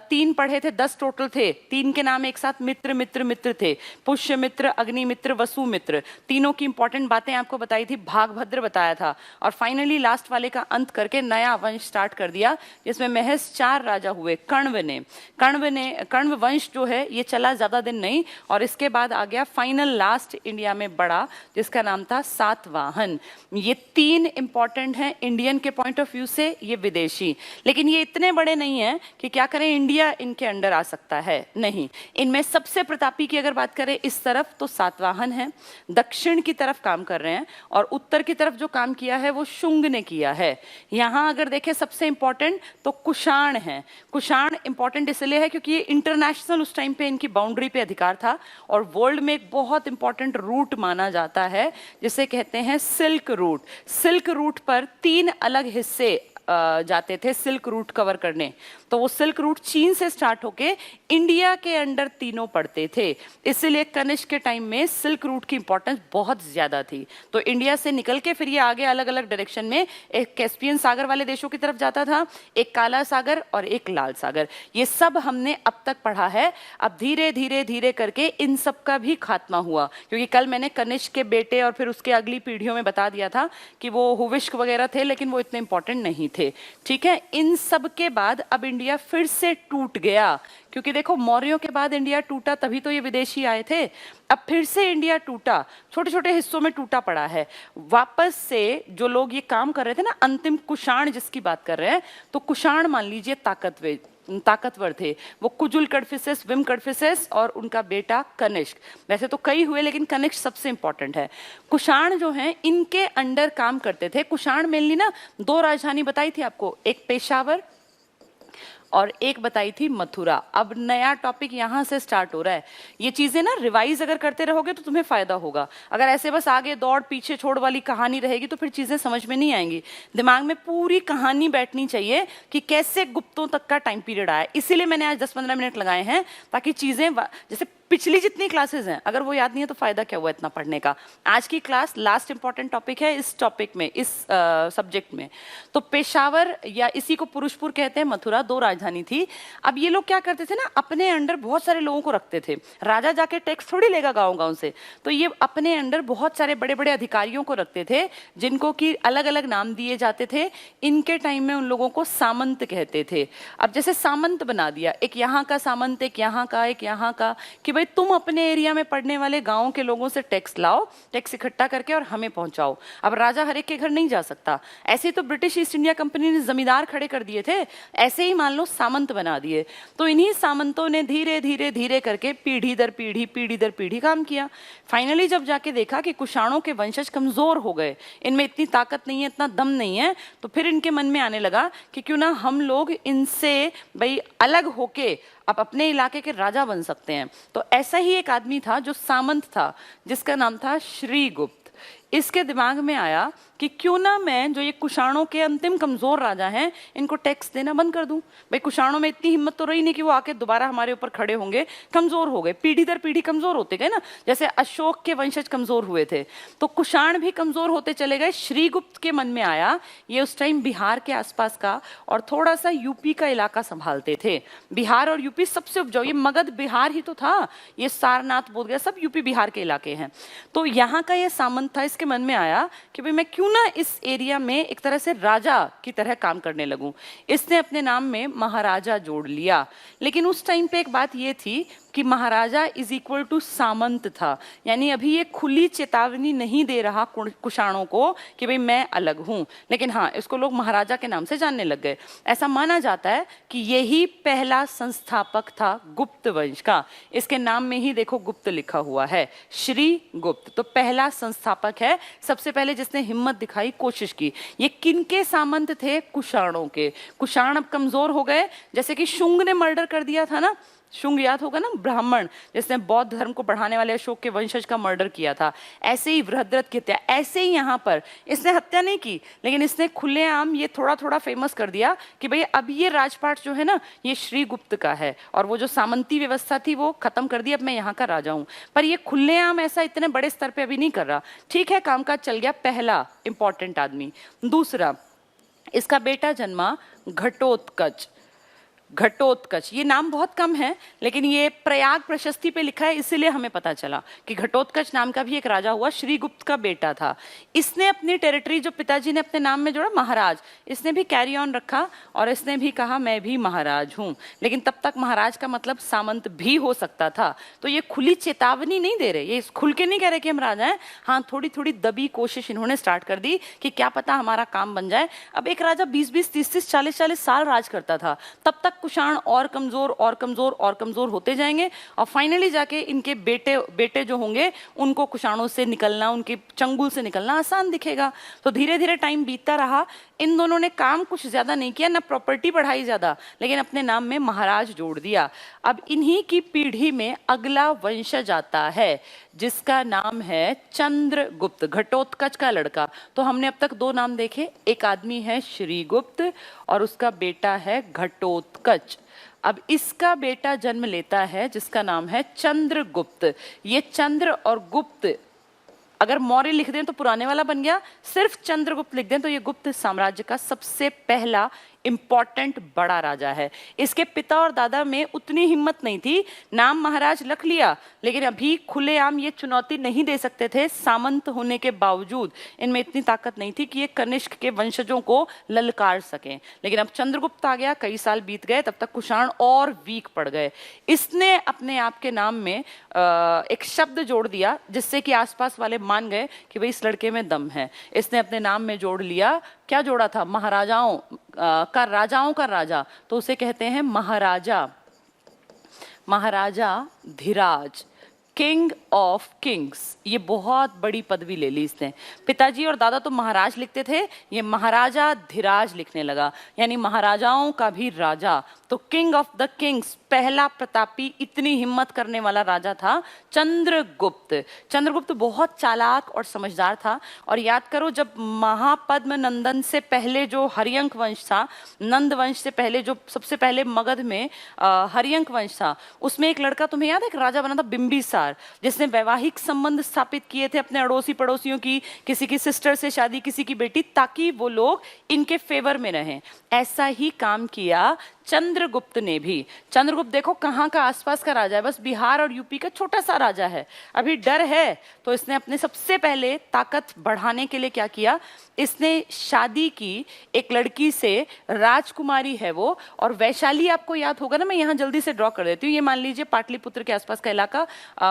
3 पढ़े थे, 10 टोटल थे, 3 के नाम एक साथ मित्र मित्र मित्र थे, पुष्य मित्र, अग्नि मित्र, वसु मित्र, तीनों की इंपॉर्टेंट बातें आपको बताई थी, भागभद्र बताया था। और फाइनली लास्ट वाले का अंत करके नया वंश स्टार्ट कर दिया, जिसमें महज 4 राजा हुए। कण्व वंश जो है ये चला ज्यादा दिन नहीं, और इसके बाद आ गया फाइनल लास्ट इंडिया में बड़ा, जिसका नाम था सातवाहन। ये 3 इंपॉर्टेंट हैं इंडियन के पॉइंट ऑफ व्यू से, ये विदेशी, लेकिन ये इतने बड़े नहीं है कि क्या करें इंडिया इनके अंडर आ सकता है, नहीं। इनमें सबसे प्रतापी की अगर बात करें इस तरफ तो सातवाहन है, दक्षिण की तरफ काम कर रहे हैं, और उत्तर की तरफ जो काम किया है वो शुंग ने किया है। यहां अगर देखें सबसे इंपॉर्टेंट तो कुषाण है। कुषाण इंपॉर्टेंट इसलिए है क्योंकि ये इंटरनेशनल उस टाइम पे इनकी बाउंड्री पे अधिकार था, और वर्ल्ड में एक बहुत इंपॉर्टेंट रूट माना जाता है जिसे कहते हैं सिल्क रूट। सिल्क रूट पर 3 अलग हिस्से जाते थे सिल्क रूट कवर करने, तो वो सिल्क रूट चीन से स्टार्ट होके इंडिया के अंडर तीनों पड़ते थे, इसलिए कनिष्क के टाइम में सिल्क रूट की इंपॉर्टेंस बहुत ज्यादा थी। तो इंडिया से निकल के फिर ये आगे अलग अलग डायरेक्शन में, एक कैस्पियन सागर वाले देशों की तरफ जाता था, एक काला सागर और एक लाल सागर, ये सब हमने अब तक पढ़ा है। अब धीरे धीरे धीरे करके इन सब का भी खात्मा हुआ, क्योंकि कल मैंने कनिष्क के बेटे और फिर उसके अगली पीढ़ियों में बता दिया था कि वो हुविष्क वगैरह थे, लेकिन वो इतने इंपॉर्टेंट नहीं थे, ठीक है। इन सब के बाद अब इंडिया फिर से टूट गया, क्योंकि देखो मौर्यों के बाद इंडिया टूटा, तभी तो ये विदेशी आए थे। अब फिर से इंडिया टूटा, छोटे छोटे हिस्सों में टूटा पड़ा है। वापस से जो लोग ये काम कर रहे थे ना, अंतिम कुषाण जिसकी बात कर रहे हैं, तो कुषाण मान लीजिए ताकतवर थे, वो कुजुल कडफिसेस, विम कडफिसेस और उनका बेटा कनिष्क। वैसे तो कई हुए लेकिन कनिष्क सबसे इंपॉर्टेंट है। कुषाण जो हैं इनके अंडर काम करते थे। कुषाण मेनली ना 2 राजधानी बताई थी आपको, एक पेशावर और एक बताई थी मथुरा। अब नया टॉपिक यहाँ से स्टार्ट हो रहा है। ये चीजें ना रिवाइज अगर करते रहोगे तो तुम्हें फायदा होगा, अगर ऐसे बस आगे दौड़ पीछे छोड़ वाली कहानी रहेगी तो फिर चीजें समझ में नहीं आएंगी। दिमाग में पूरी कहानी बैठनी चाहिए कि कैसे गुप्तों तक का टाइम पीरियड आया, इसीलिए मैंने आज 10-15 मिनट लगाए हैं, ताकि चीजें जैसे पिछली जितनी क्लासेस हैं अगर वो याद नहीं है तो फायदा क्या हुआ इतना पढ़ने का। आज की क्लास लास्ट इंपॉर्टेंट टॉपिक है इस टॉपिक में, इस सब्जेक्ट में। तो पेशावर या इसी को पुरुषपुर कहते हैं, मथुरा 2 राजधानी थी। अब ये लोग क्या करते थे ना, अपने अंडर बहुत सारे लोगों को रखते थे। राजा जाके टैक्स थोड़ी लेगा गांव-गांव से, तो ये अपने अंडर बहुत सारे बड़े बड़े अधिकारियों को रखते थे, जिनको कि अलग अलग नाम दिए जाते थे। इनके टाइम में उन लोगों को सामंत कहते थे। अब जैसे सामंत बना दिया, एक यहाँ का सामंत, एक यहाँ का, एक यहाँ का, कि भाई तुम अपने एरिया में पढ़ने वाले गांव के लोगों से टैक्स लाओ, टैक्स इकट्ठा करके और हमें पहुंचाओ। अब राजा हर एक के घर नहीं जा सकता, ऐसे तो ब्रिटिश ईस्ट इंडिया कंपनी ने जमींदार खड़े कर दिए थे। ऐसे ही मान लो सामंत बना दिए। तो इन्हीं सामंतों ने धीरे धीरे धीरे करके पीढ़ी दर पीढ़ी काम किया। फाइनली जब जाके देखा कि कुषाणों के वंशज कमजोर हो गए, इनमें इतनी ताकत नहीं है, इतना दम नहीं है, तो फिर इनके मन में आने लगा कि क्यों ना हम लोग इनसे भाई अलग होके अब अपने इलाके के राजा बन सकते हैं। तो ऐसा ही एक आदमी था जो सामंत था, जिसका नाम था श्रीगुप्त। इसके दिमाग में आया कि क्यों ना मैं जो ये कुषाणों के अंतिम कमजोर राजा हैं, इनको टैक्स देना बंद कर दूं। भाई कुषाणों में इतनी हिम्मत तो रही नहीं कि वो आके दोबारा हमारे ऊपर खड़े होंगे, कमजोर हो गए, पीढ़ी दर पीढ़ी कमजोर होते गए ना, जैसे अशोक के वंशज कमजोर हुए थे, तो कुषाण भी कमजोर होते चले गए। श्रीगुप्त के मन में आया, ये उस टाइम बिहार के आसपास का और थोड़ा सा यूपी का इलाका संभालते थे। बिहार और यूपी सबसे उपजाऊ, ये मगध बिहार ही तो था, ये सारनाथ बोधगया सब यूपी बिहार के इलाके हैं। तो यहाँ का ये सामंत था, इसके मन में आया कि भाई मैं क्यों ना इस एरिया में एक तरह से राजा की तरह काम करने लगूं। इसने अपने नाम में महाराजा जोड़ लिया। लेकिन उस टाइम पे एक बात ये थी कि महाराजा इज इक्वल टू सामंत था, यानी अभी ये खुली चेतावनी नहीं दे रहा कुषाणों को कि भाई मैं अलग हूं, लेकिन हाँ इसको लोग महाराजा के नाम से जानने लग गए। ऐसा माना जाता है कि यही पहला संस्थापक था गुप्त वंश का। इसके नाम में ही देखो गुप्त लिखा हुआ है, श्री गुप्त। तो पहला संस्थापक है, सबसे पहले जिसने हिम्मत दिखाई, कोशिश की। ये किनके सामंत थे? कुषाणों के। कुषाण अब कमजोर हो गए, जैसे कि शुंग ने मर्डर कर दिया था ना, शुंग याद होगा ना, ब्राह्मण जिसने बौद्ध धर्म को बढ़ाने वाले अशोक के वंशज का मर्डर किया था। ऐसे ही बृहद्रथ की हत्या, ऐसे ही यहाँ पर इसने हत्या नहीं की, लेकिन इसने खुलेआम ये थोड़ा थोड़ा फेमस कर दिया कि भाई अब ये राजपाट जो है ना, ये श्रीगुप्त का है, और वो जो सामंती व्यवस्था थी वो खत्म कर दी, अब मैं यहाँ का राजा हूँ। पर ये खुलेआम ऐसा इतने बड़े स्तर पर अभी नहीं कर रहा। ठीक है, कामकाज चल गया, पहला इंपॉर्टेंट आदमी। दूसरा, इसका बेटा जन्मा घटोत्कच। घटोत्कच, ये नाम बहुत कम है, लेकिन ये प्रयाग प्रशस्ति पे लिखा है, इसीलिए हमें पता चला कि घटोत्कच नाम का भी एक राजा हुआ, श्रीगुप्त का बेटा था। इसने अपनी टेरिटरी जो पिताजी ने अपने नाम में जोड़ा महाराज, इसने भी कैरी ऑन रखा और इसने भी कहा मैं भी महाराज हूँ। लेकिन तब तक महाराज का मतलब सामंत भी हो सकता था। तो ये खुली चेतावनी नहीं दे रहे, ये खुल के नहीं कह रहे कि हम राजा हैं। हाँ, थोड़ी थोड़ी दबी कोशिश इन्होंने स्टार्ट कर दी कि क्या पता हमारा काम बन जाए। अब एक राजा 20-20, 30-30, 40-40 साल राज करता था, तब तक कुषाण और कमजोर और कमजोर और कमजोर होते जाएंगे, और फाइनली जाके इनके बेटे जो होंगे उनको कुषाणों से निकलना, उनके चंगुल से निकलना आसान दिखेगा। तो धीरे धीरे टाइम बीतता रहा। इन दोनों ने काम कुछ ज्यादा नहीं किया, ना प्रॉपर्टी बढ़ाई ज्यादा, लेकिन अपने नाम में महाराज जोड़ दिया। अब इन्हीं की पीढ़ी में अगला वंशज आता है जिसका नाम है चंद्रगुप्त, घटोत्कच का लड़का। तो हमने अब तक 2 नाम देखे, एक आदमी है श्रीगुप्त और उसका बेटा है घटोत्कच। अब इसका बेटा जन्म लेता है जिसका नाम है चंद्रगुप्त। ये चंद्र और गुप्त, अगर मौर्य लिख दें तो पुराने वाला बन गया, सिर्फ चंद्रगुप्त लिख दें तो ये गुप्त साम्राज्य का सबसे पहला इंपॉर्टेंट बड़ा राजा है। इसके पिता और दादा में उतनी हिम्मत नहीं थी, नाम महाराज रख लिया, लेकिन अभी खुलेआम ये चुनौती नहीं दे सकते थे। सामंत होने के बावजूद इनमें इतनी ताकत नहीं थी कि ये कनिष्क के वंशजों को ललकार सकें। लेकिन अब चंद्रगुप्त आ गया, कई साल बीत गए, तब तक कुषाण और वीक पड़ गए। इसने अपने आप के नाम में एक शब्द जोड़ दिया जिससे कि आसपास वाले मान गए कि भाई इस लड़के में दम है। इसने अपने नाम में जोड़ लिया, क्या जोड़ा था? महाराजाओं का, राजाओं का राजा, तो उसे कहते हैं महाराजा। महाराजा धीराज, किंग ऑफ किंग्स, ये बहुत बड़ी पदवी ले ली इसने। पिताजी और दादा तो महाराज लिखते थे, ये महाराजा धीराज लिखने लगा, यानी महाराजाओं का भी राजा। तो किंग ऑफ द किंग्स, पहला प्रतापी, इतनी हिम्मत करने वाला राजा था चंद्रगुप्त। चंद्रगुप्त बहुत चालाक और समझदार था। और याद करो, जब महापद्म नंदन से पहले जो हरियंक वंश था, नंद वंश से पहले जो सबसे पहले मगध में हरियंक वंश था, उसमें एक लड़का तुम्हें याद है, एक राजा बना था बिंबिसार, जिसने वैवाहिक संबंध स्थापित किए थे अपने अड़ोसी पड़ोसियों की, किसी की सिस्टर से शादी, किसी की बेटी, ताकि वो लोग इनके फेवर में रहें। ऐसा ही काम किया चंद्रगुप्त ने भी। चंद्रगुप्त देखो कहाँ का आसपास का राजा है, बस बिहार और यूपी का छोटा सा राजा है। अभी डर है, तो इसने अपने सबसे पहले ताकत बढ़ाने के लिए क्या किया, इसने शादी की एक लड़की से, राजकुमारी है वो, और वैशाली आपको याद होगा ना, मैं यहाँ जल्दी से ड्रॉ कर देती हूँ। ये मान लीजिए पाटलिपुत्र के आसपास का इलाका,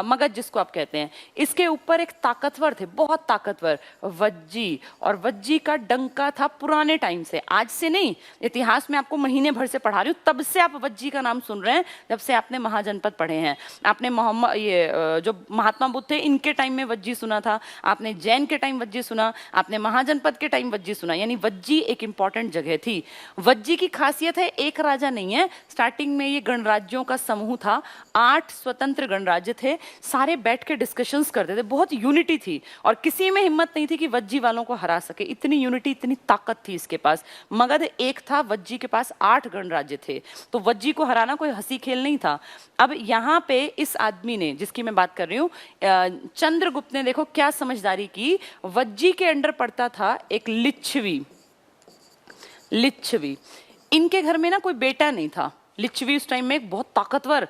मगध जिसको आप कहते हैं। इसके ऊपर एक ताकतवर थे, बहुत ताकतवर, वज्जी, और वज्जी का डंका था पुराने टाइम से, आज से नहीं। इतिहास में आपको महीने भर से पढ़ा रही हूँ, तब से आप वज्जी का नाम सुन रहे हैं, जब से आपने महाजनपद पढ़े हैं। आपने मोहम्मद जो महात्मा बुद्ध थे इनके टाइम में वज्जी सुना था, आपने जैन के टाइम वज्जी सुना, आपने महाजनपद के टाइम वज्जी सुना, यानी वज्जी एक इंपॉर्टेंट जगह थी। वज्जी की खासियत है एक राजा नहीं है, स्टार्टिंग में ये गणराज्यों का समूह था, 8 स्वतंत्र गणराज्य थे, सारे बैठ के डिस्कशंस करते थे, बहुत यूनिटी थी और किसी में हिम्मत नहीं थी कि वज्जी वालों को हरा सके, इतनी यूनिटी इतनी ताकत थी इसके पास। मगध एक था, वज्जी के पास 8 गणराज्य थे, तो वज्जी को हराना कोई हंसी खेल नहीं था। अब यहाँ पे इस आदमी ने, जिसकी मैं बात कर रही हूँ, चंद्रगुप्त ने देखो क्या समझदारी की, वज्जी के अंडर पड़ता था एक लिच्छवी। इनके घर में ना कोई बेटा नहीं था। लिच्छवी उस टाइम में एक बहुत ताकतवर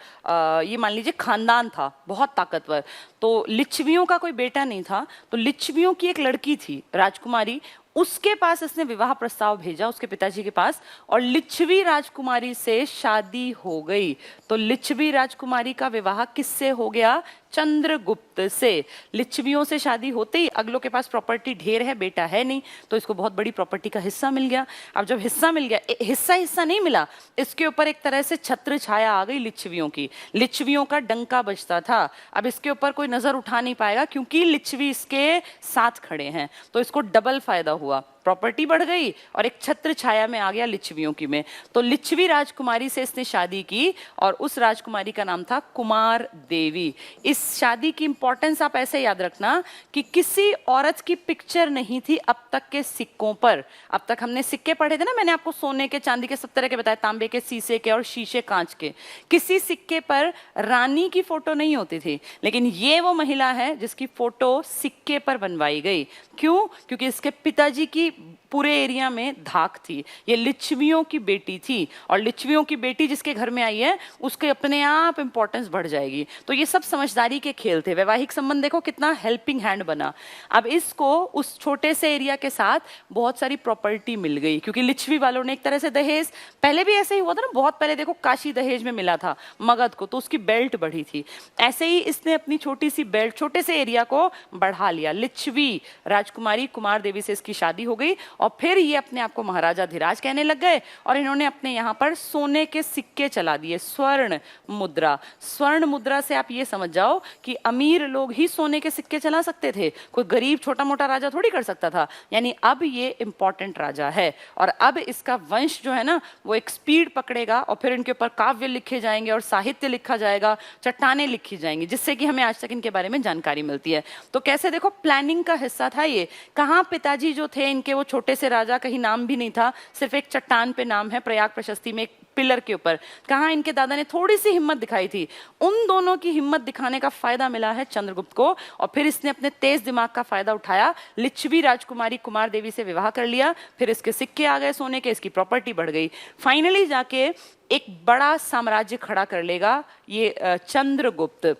ये मान लीजिए खानदान था, बहुत ताकतवर। तो लिच्छवियों का कोई बेटा नहीं था, तो लिच्छवियों की एक लड़की थी राजकुमारी, उसके पास इसने विवाह प्रस्ताव भेजा उसके पिताजी के पास, और लिच्छवी राजकुमारी से शादी हो गई। तो लिच्छवी राजकुमारी का विवाह किससे हो गया? चंद्रगुप्त से। लिच्छवियों से शादी होते ही अगलों के पास प्रॉपर्टी ढेर है, बेटा है नहीं, तो इसको बहुत बड़ी प्रॉपर्टी का हिस्सा मिल गया। अब जब हिस्सा मिल गया, हिस्सा नहीं मिला, इसके ऊपर एक तरह से छत्र छाया आ गई लिच्छवियों की, लिच्छवियों का डंका बजता था। अब इसके ऊपर कोई नजर उठा नहीं पाएगा क्योंकि लिच्छवी इसके साथ खड़े हैं, तो इसको डबल फायदा हुआ, प्रॉपर्टी बढ़ गई और एक छत्र छाया में आ गया लिच्छवियों की में। तो लिच्छवी राजकुमारी से इसने शादी की और उस राजकुमारी का नाम था कुमार देवी। इस शादी की इंपॉर्टेंस आप ऐसे याद रखना कि किसी औरत की पिक्चर नहीं थी अब तक के सिक्कों पर। अब तक हमने सिक्के पढ़े थे ना, मैंने आपको सोने के, चांदी के, सब तरह के बताए, तांबे के, शीशे के और शीशे कांच के। किसी सिक्के पर रानी की फोटो नहीं होती थी, लेकिन ये वो महिला है जिसकी फोटो सिक्के पर बनवाई गई। क्यों? क्योंकि इसके पिताजी की पूरे एरिया में धाक थी, ये लिच्छवियों की बेटी थी, और लिच्छवियों की बेटी जिसके घर में आई है उसके अपने आप इंपॉर्टेंस बढ़ जाएगी। तो ये सब समझदारी के खेल थे। वैवाहिक संबंध देखो कितना हेल्पिंग हैंड बना। अब इसको उस छोटे से एरिया के साथ बहुत सारी प्रॉपर्टी मिल गई, क्योंकि लिच्छवी वालों ने एक तरह से दहेज, पहले भी ऐसे ही हुआ था ना, बहुत पहले देखो काशी दहेज में मिला था मगध को, तो उसकी बेल्ट बढ़ी थी। ऐसे ही इसने अपनी छोटी सी बेल्ट, छोटे से एरिया को बढ़ा लिया। लिच्छवी राजकुमारी कुमार देवी से इसकी शादी हो गई और फिर ये अपने आप को महाराजा धीराज कहने लग गए और इन्होंने अपने यहाँ पर सोने के सिक्के चला दिए, स्वर्ण मुद्रा। स्वर्ण मुद्रा से आप ये समझ जाओ कि अमीर लोग ही सोने के सिक्के चला सकते थे, कोई गरीब छोटा मोटा राजा थोड़ी कर सकता था। यानी अब ये इंपॉर्टेंट राजा है और अब इसका वंश जो है ना वो एक स्पीड पकड़ेगा और फिर इनके ऊपर काव्य लिखे जाएंगे और साहित्य लिखा जाएगा, चट्टानें लिखी जाएंगी, जिससे कि हमें आज तक इनके बारे में जानकारी मिलती है। तो कैसे देखो प्लानिंग का हिस्सा था ये। कहाँ पिताजी जो थे इनके, वो छोटे से राजा, कहीं नाम भी नहीं था, सिर्फ एक चट्टान पे नाम है प्रयाग प्रशस्ति में, एक पिलर के ऊपर। कहाँ इनके दादा ने थोड़ी सी हिम्मत दिखाई थी, उन दोनों की हिम्मत दिखाने का फायदा मिला है चंद्रगुप्त को, और फिर इसने अपने तेज दिमाग का फायदा उठाया, लिच्छवी राजकुमारी कुमार देवी से विवाह कर लिया, फिर इसके सिक्के आ गए सोने के, इसकी प्रॉपर्टी बढ़ गई, फाइनली जाके एक बड़ा साम्राज्य खड़ा कर लेगा ये चंद्रगुप्त।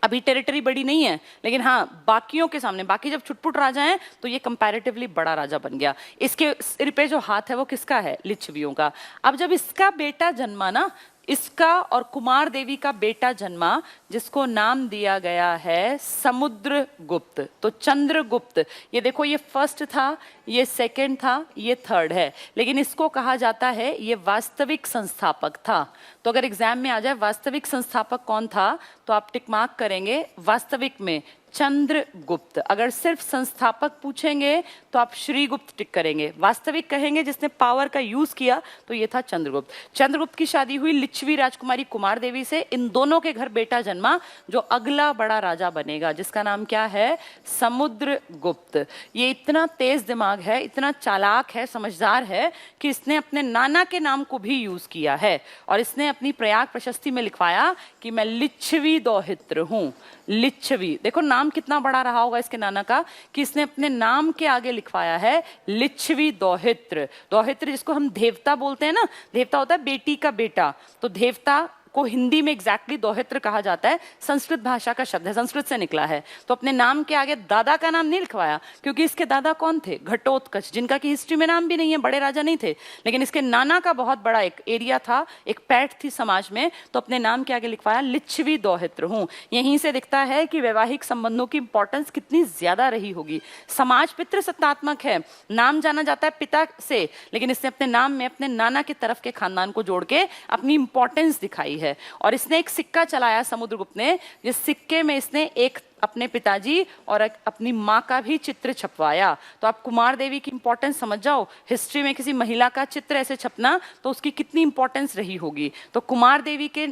अभी टेरिटरी बड़ी नहीं है, लेकिन हाँ बाकियों के सामने, बाकी जब छुटपुट राजा हैं तो ये कंपैरेटिवली बड़ा राजा बन गया। इसके सिर पे जो हाथ है वो किसका है? लिच्छवियों का। अब जब इसका बेटा जन्मा ना, इसका और कुमार देवी का बेटा जन्मा, जिसको नाम दिया गया है समुद्रगुप्त। तो चंद्रगुप्त, ये देखो ये फर्स्ट था, ये सेकंड था, ये थर्ड है, लेकिन इसको कहा जाता है ये वास्तविक संस्थापक था। तो अगर एग्जाम में आ जाए वास्तविक संस्थापक कौन था, तो आप टिक मार्क करेंगे वास्तविक में चंद्रगुप्त। अगर सिर्फ संस्थापक पूछेंगे तो आप श्रीगुप्त टिक करेंगे, वास्तविक कहेंगे जिसने पावर का यूज किया तो ये था चंद्रगुप्त। चंद्रगुप्त की शादी हुई लिच्छवी राजकुमारी कुमार देवी से, इन दोनों के घर बेटा जन्मा जो अगला बड़ा राजा बनेगा, जिसका नाम क्या है? समुद्रगुप्त। ये इतना तेज दिमाग है, इतना चालाक है, समझदार है कि इसने अपने नाना के नाम को भी यूज किया है और इसने अपनी प्रयाग प्रशस्ति में लिखवाया कि मैं लिच्छवी दौहित्र हूं। लिच्छवी, देखो नाम कितना बड़ा रहा होगा इसके नाना का कि इसने अपने नाम के आगे लिखवाया है लिच्छवी दौहित्र। दौहित्र जिसको हम देवता बोलते हैं ना, देवता होता है बेटी का बेटा, तो देवता को हिंदी में एग्जैक्टली दौहित्र कहा जाता है, संस्कृत भाषा का शब्द है, संस्कृत से निकला है। तो अपने नाम के आगे दादा का नाम नहीं लिखवाया, क्योंकि इसके दादा कौन थे? घटोत्कच, जिनका की हिस्ट्री में नाम भी नहीं है, बड़े राजा नहीं थे, लेकिन इसके नाना का बहुत बड़ा एक एरिया था, एक पैठ थी समाज में, तो अपने नाम के आगे लिखवाया लिच्छवी दौहित्र हूं। यहीं से दिखता है कि वैवाहिक संबंधों की इंपॉर्टेंस कितनी ज्यादा रही होगी। समाज पितृसत्तात्मक है, नाम जाना जाता है पिता से, लेकिन इसने अपने नाम में अपने नाना की तरफ के खानदान को जोड़ के अपनी इंपॉर्टेंस दिखाई है। और इसने एक सिक्का चलाया समुद्रगुप्त ने, जिस सिक्के में इसने एक अपने पिताजी और अपनी माँ का भी चित्र छपवाया। तो आप कुमार देवी की इंपॉर्टेंस समझ जाओ, हिस्ट्री में किसी महिला का चित्र ऐसे छपना तो उसकी कितनी इंपॉर्टेंस रही होगी। तो कुमार देवी के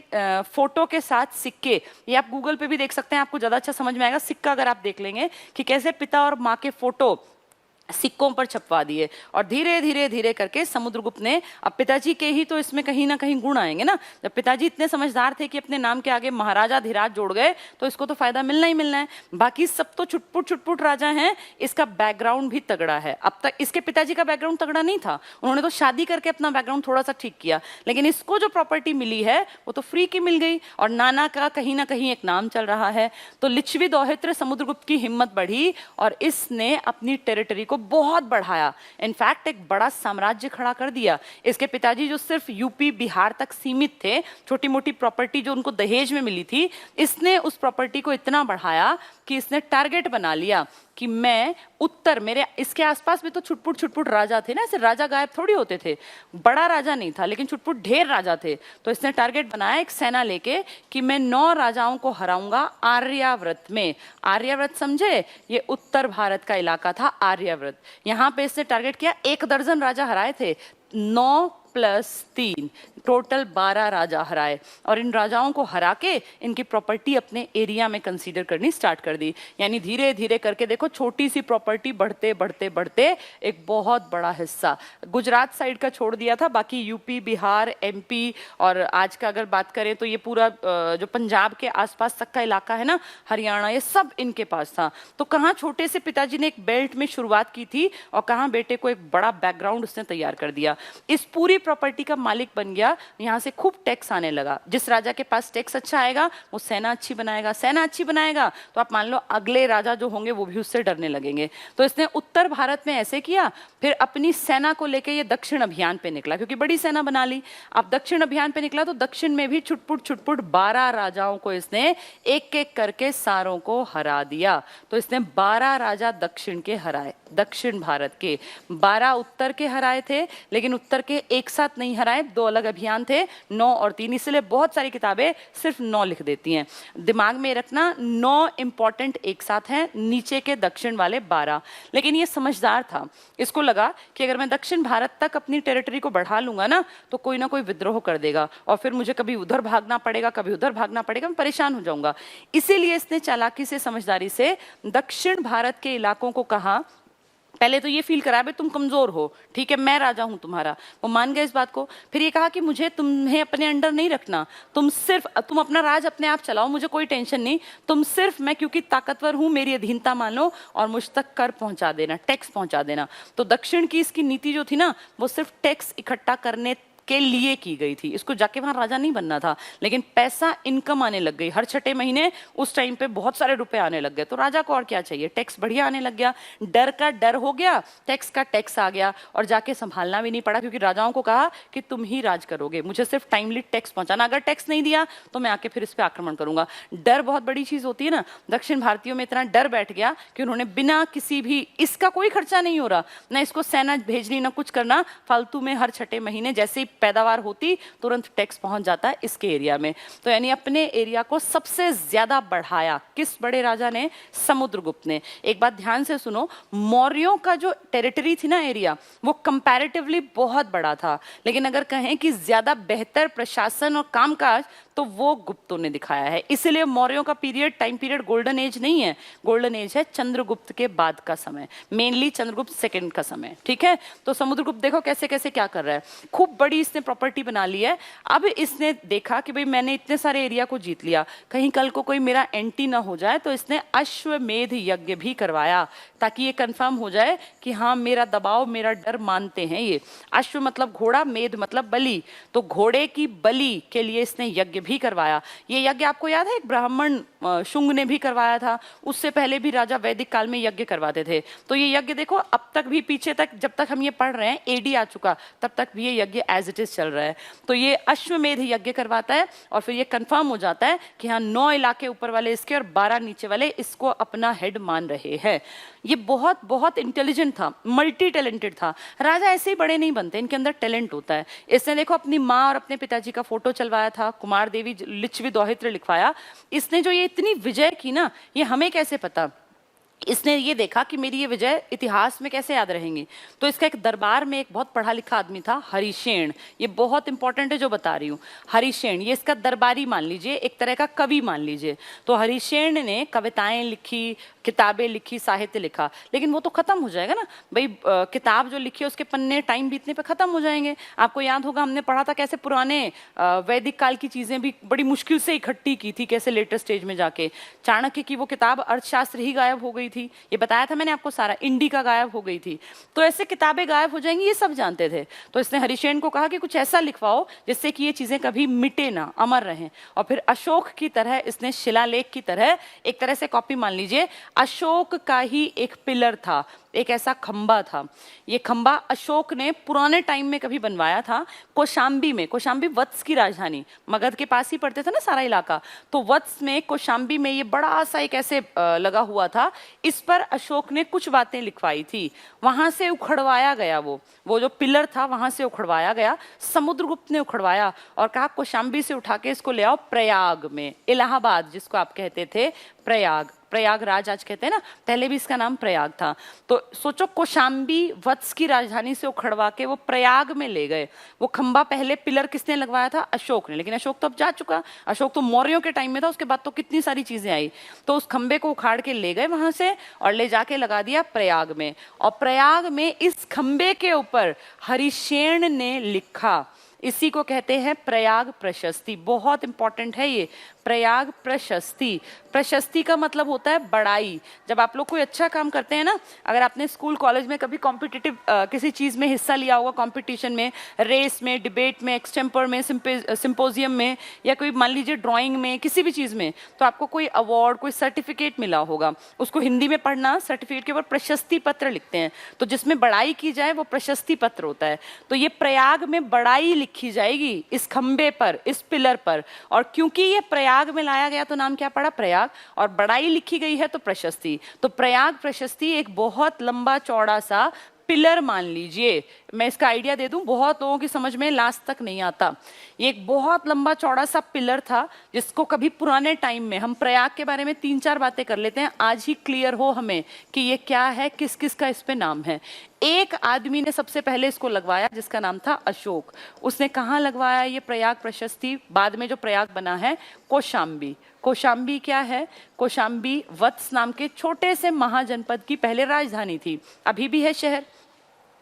फोटो के साथ सिक्के, ये आप गूगल पे भी देख सकते हैं, आपको ज्यादा अच्छा समझ में आएगा। सिक्का अगर आप देख लेंगे कि कैसे पिता और माँ के फोटो सिक्कों पर छपवा दिए, और धीरे धीरे धीरे करके समुद्रगुप्त ने, अब पिताजी के ही तो इसमें कहीं ना कहीं गुण आएंगे ना, जब पिताजी इतने समझदार थे कि अपने नाम के आगे महाराजा धीराज जोड़ गए तो इसको तो फायदा मिलना ही मिलना है। बाकी सब तो छुटपुट छुटपुट राजा हैं, इसका बैकग्राउंड भी तगड़ा है। अब तक इसके पिताजी का बैकग्राउंड तगड़ा नहीं था, उन्होंने तो शादी करके अपना बैकग्राउंड थोड़ा सा ठीक किया, लेकिन इसको जो प्रॉपर्टी मिली है वो तो फ्री की मिल गई, और नाना का कहीं ना कहीं एक नाम चल रहा है। तो लिच्छवी दौहित्र समुद्रगुप्त की हिम्मत बढ़ी और इसने अपनी टेरिटरी को बहुत बढ़ाया, इनफैक्ट एक बड़ा साम्राज्य खड़ा कर दिया। इसके पिताजी जो सिर्फ यूपी बिहार तक सीमित थे, छोटी मोटी प्रॉपर्टी जो उनको दहेज में मिली थी, इसने उस प्रॉपर्टी को इतना बढ़ाया कि इसने टारगेट बना लिया कि मैं उत्तर, मेरे इसके आसपास भी तो छुटपुट छुटपुट राजा थे ना, ऐसे राजा गायब थोड़ी होते थे, बड़ा राजा नहीं था लेकिन छुटपुट ढेर राजा थे। तो इसने टारगेट बनाया एक सेना लेके कि मैं 9 राजाओं को हराऊंगा आर्यावर्त में। आर्यावर्त समझे, ये उत्तर भारत का इलाका था आर्यावर्त। यहाँ पे इसने टारगेट किया, 1 दर्जन राजा हराए थे, 9 + 3 टोटल 12 राजा हराए, और इन राजाओं को हरा के इनकी प्रॉपर्टी अपने एरिया में कंसीडर करनी स्टार्ट कर दी। यानी धीरे धीरे करके देखो, छोटी सी प्रॉपर्टी बढ़ते बढ़ते बढ़ते एक बहुत बड़ा हिस्सा गुजरात साइड का छोड़ दिया था, बाकी यूपी बिहार एमपी, और आज का अगर बात करें तो ये पूरा जो पंजाब के आसपास तक का इलाका है ना, हरियाणा, ये सब इनके पास था। तो कहाँ छोटे से पिताजी ने एक बेल्ट में शुरुआत की थी और कहाँ बेटे को एक बड़ा बैकग्राउंड उसने तैयार कर दिया। इस पूरी प्रॉपर्टी का मालिक बन गया। यहाँ से खूब टैक्स आने लगा, जिस राजा के पास टैक्स अच्छा आएगा वो सेना अच्छी बनाएगा, सेना अच्छी बनाएगा तो आप मान लो अगले राजा जो होंगे वो भी उससे डरने लगेंगे। तो इसने उत्तर भारत में ऐसे किया, फिर अपनी सेना को लेके ये दक्षिण अभियान पे निकला, क्योंकि बड़ी सेना बना ली। अब दक्षिण अभियान पे निकला तो दक्षिण में भी छुटपुट छुटपुट 12 राजाओं को इसने एक एक करके सारों को हरा दिया। तो इसने 12 राजा दक्षिण के हराए, दक्षिण भारत के 12 उत्तर के हराए थे, लेकिन उत्तर के एक साथ नहीं हराए, 2 अलग अभियान थे, 9 और 3। इसलिए बहुत सारी किताबें सिर्फ 9 लिख देती हैं। दिमाग में रखना, 9 इंपॉर्टेंट एक साथ हैं, नीचे के दक्षिण वाले 12। लेकिन ये समझदार था, इसको लगा कि अगर मैं दक्षिण भारत तक अपनी टेरिटरी को बढ़ा लूंगा ना तो कोई ना कोई विद्रोह कर देगा और फिर मुझे कभी उधर भागना पड़ेगा, कभी उधर भागना पड़ेगा, मैं परेशान हो जाऊंगा। इसीलिए इसने चालाकी से, समझदारी से दक्षिण भारत के इलाकों को कहा, पहले तो ये फील कराया भाई तुम कमजोर हो, ठीक है मैं राजा हूं तुम्हारा, वो मान गए इस बात को। फिर ये कहा कि मुझे तुम्हें अपने अंडर नहीं रखना, तुम अपना राज अपने आप चलाओ, मुझे कोई टेंशन नहीं, तुम सिर्फ मैं क्योंकि ताकतवर हूं मेरी अधीनता मान लो और मुझ तक कर पहुंचा देना, टैक्स पहुंचा देना। तो दक्षिण की इसकी नीति जो थी ना, वो सिर्फ टैक्स इकट्ठा करने के लिए की गई थी। इसको जाके वहां राजा नहीं बनना था, लेकिन पैसा इनकम आने लग गई, हर 6 महीने उस टाइम पे बहुत सारे रुपए आने लग गए। तो राजा को और क्या चाहिए, टैक्स बढ़िया आने लग गया, डर का डर हो गया, टैक्स का टैक्स आ गया, और जाके संभालना भी नहीं पड़ा, क्योंकि राजाओं को कहा कि तुम ही राज करोगे, मुझे सिर्फ टाइमली टैक्स पहुंचाना, अगर टैक्स नहीं दिया तो मैं आके फिर इस पर आक्रमण करूंगा। डर बहुत बड़ी चीज होती है ना, दक्षिण भारतीयों में इतना डर बैठ गया कि उन्होंने बिना किसी भी, इसका कोई खर्चा नहीं हो रहा, ना इसको सेना भेजनी ना कुछ करना, फालतू में हर 6 महीने जैसे ही पैदावार होती तुरंत टैक्स पहुंच जाता है इसके एरिया में। तो यानी अपने एरिया को सबसे ज्यादा बढ़ाया किस बड़े राजा ने, समुद्रगुप्त ने। एक बात ध्यान से सुनो, मौर्यों का जो टेरिटरी थी ना, एरिया, वो कंपैरेटिवली बहुत बड़ा था, लेकिन अगर कहें कि ज्यादा बेहतर प्रशासन और कामकाज तो वो गुप्तों ने दिखाया है। इसलिए मौर्यों का period, time period golden age नहीं है, गोल्डन एज है चंद्रगुप्त के बाद का समय, मेनली चंद्रगुप्त सेकंड का समय, ठीक है। तो समुद्रगुप्त देखो कैसे कैसे क्या कर रहा है, खूब बड़ी इसने प्रॉपर्टी बना ली है। अब इसने देखा कि भाई मैंने इतने सारे एरिया को जीत लिया, कहीं कल को कोई मेरा एंटी ना हो जाए, तो इसने अश्वमेध यज्ञ भी करवाया ताकि ये कंफर्म हो जाए कि हाँ मेरा दबाव, मेरा डर मानते हैं ये। अश्व मतलब घोड़ा, मेध मतलब बलि, तो घोड़े की बलि के लिए इसने यज्ञ भी करवाया। ये यज्ञ आपको याद है एक ब्राह्मण शुंग ने भी करवाया था, उससे पहले भी राजा वैदिक काल में यज्ञ करवाते थे। तो ये यज्ञ देखो अब तक भी पीछे तक जब तक हम ये पढ़ रहे हैं एडी आ चुका, तब तक भी ये यज्ञ एज इट इज चल रहा है। तो ये अश्वमेध यज्ञ करवाता है और फिर ये कंफर्म हो जाता है कि हाँ 9 इलाके ऊपर वाले इसके और 12 नीचे वाले इसको अपना हेड मान रहे हैं। ये बहुत बहुत इंटेलिजेंट था, मल्टी टैलेंटेड था। राजा ऐसे ही बड़े नहीं बनते, इनके अंदर टैलेंट होता है। इसने देखो अपनी माँ और अपने पिताजी का फोटो चलवाया था, कुमार देवी लिच्छवी दोहित्र लिखवाया। इसने जो ये इतनी विजय की ना, ये हमें कैसे पता? इसने ये देखा कि मेरी ये विजय इतिहास में कैसे याद रहेंगी। तो इसका एक दरबार में एक बहुत पढ़ा लिखा आदमी था हरिशेन, ये बहुत इंपॉर्टेंट है जो बता रही हूँ। हरिशेन ये इसका दरबारी मान लीजिए, एक तरह का कवि मान लीजिए। तो हरिशेन ने कविताएं लिखी, किताबें लिखी, साहित्य लिखा, लेकिन वो तो खत्म हो जाएगा ना भाई। किताब जो लिखी है उसके पन्ने टाइम बीतने पे खत्म हो जाएंगे। आपको याद होगा हमने पढ़ा था कैसे पुराने वैदिक काल की चीजें भी बड़ी मुश्किल से इकट्ठी की थी, कैसे लेटर स्टेज में जाके चाणक्य की वो किताब अर्थशास्त्र ही गायब हो गई थी, ये बताया था मैंने आपको सारा। इंडिका गायब हो गई थी, तो ऐसे किताबें गायब हो जाएंगी, ये सब जानते थे। तो इसने हरिशेन को कहा कि कुछ ऐसा लिखवाओ जिससे कि ये चीजें कभी मिटे ना, अमर रहें। और फिर अशोक की तरह इसने शिलालेख की तरह एक तरह से कॉपी मान लीजिए, अशोक का ही एक पिलर था, एक ऐसा खंबा था। ये खंबा अशोक ने पुराने टाइम में कभी बनवाया था कौशाम्बी में। कौशाम्बी वत्स की राजधानी, मगध के पास ही पड़ते थे ना सारा इलाका। तो वत्स में, कौशाम्बी में ये बड़ा सा एक ऐसे लगा हुआ था। इस पर अशोक ने कुछ बातें लिखवाई थी, वहां से उखड़वाया गया वो जो पिलर था वहां से उखड़वाया गया। समुद्रगुप्त ने उखड़वाया और कहा कौशाम्बी से उठा के इसको ले आओ प्रयाग में, इलाहाबाद जिसको आप कहते थे प्रयाग, प्रयागराज आज कहते हैं ना, पहले भी इसका नाम प्रयाग था। तो सोचो कौशाम्बी वत्स की राजधानी से उखड़वा के वो प्रयाग में ले गए। वो खंबा पहले पिलर किसने लगवाया था? अशोक ने, लेकिन अशोक तो अब जा चुका, अशोक तो मौर्यों के टाइम में था, उसके बाद तो कितनी सारी चीजें आई। तो उस खंबे को उखाड़ के ले गए वहां से और ले जाके लगा दिया प्रयाग में। और प्रयाग में इस खंबे के ऊपर हरिशेन ने लिखा, इसी को कहते हैं प्रयाग प्रशस्ति। बहुत इंपॉर्टेंट है ये प्रयाग प्रशस्ति। प्रशस्ति का मतलब होता है बड़ाई। जब आप लोग कोई अच्छा काम करते हैं ना, अगर आपने स्कूल कॉलेज में कभी कॉम्पिटिटिव किसी चीज में हिस्सा लिया होगा, कंपटीशन में, रेस में, डिबेट में, एक्सटेम्पर में, सिंपोजियम में, या कोई मान लीजिए ड्राइंग में, किसी भी चीज में, तो आपको कोई अवार्ड, कोई सर्टिफिकेट मिला होगा। उसको हिंदी में पढ़ना, सर्टिफिकेट के ऊपर प्रशस्ति पत्र लिखते हैं। तो जिसमें बड़ाई की जाए वो प्रशस्ति पत्र होता है। तो ये प्रयाग में बड़ाई लिखी जाएगी इस खंबे पर, इस पिलर पर। और क्योंकि ये प्रयाग में लाया गया तो नाम क्या पड़ा? प्रयाग। और बड़ाई लिखी गई है तो प्रशस्ति। तो प्रयाग प्रशस्ति एक बहुत लंबा चौड़ा सा पिलर मान लीजिए। मैं इसका आइडिया दे दूं, बहुत लोगों की समझ में लास्ट तक नहीं आता। ये एक बहुत लंबा चौड़ा सा पिलर था जिसको कभी पुराने टाइम में, हम प्रयाग के बारे में 3-4 बातें कर लेते हैं, आज ही क्लियर हो हमें कि ये क्या है, किस किस का इस पे नाम है। एक आदमी ने सबसे पहले इसको लगवाया जिसका नाम था अशोक। उसने कहाँ लगवाया ये प्रयाग प्रशस्ति? बाद में जो प्रयाग बना है कौशाम्बी। कौशाम्बी क्या है? कौशाम्बी वत्स नाम के छोटे से महाजनपद की पहले राजधानी थी, अभी भी है शहर।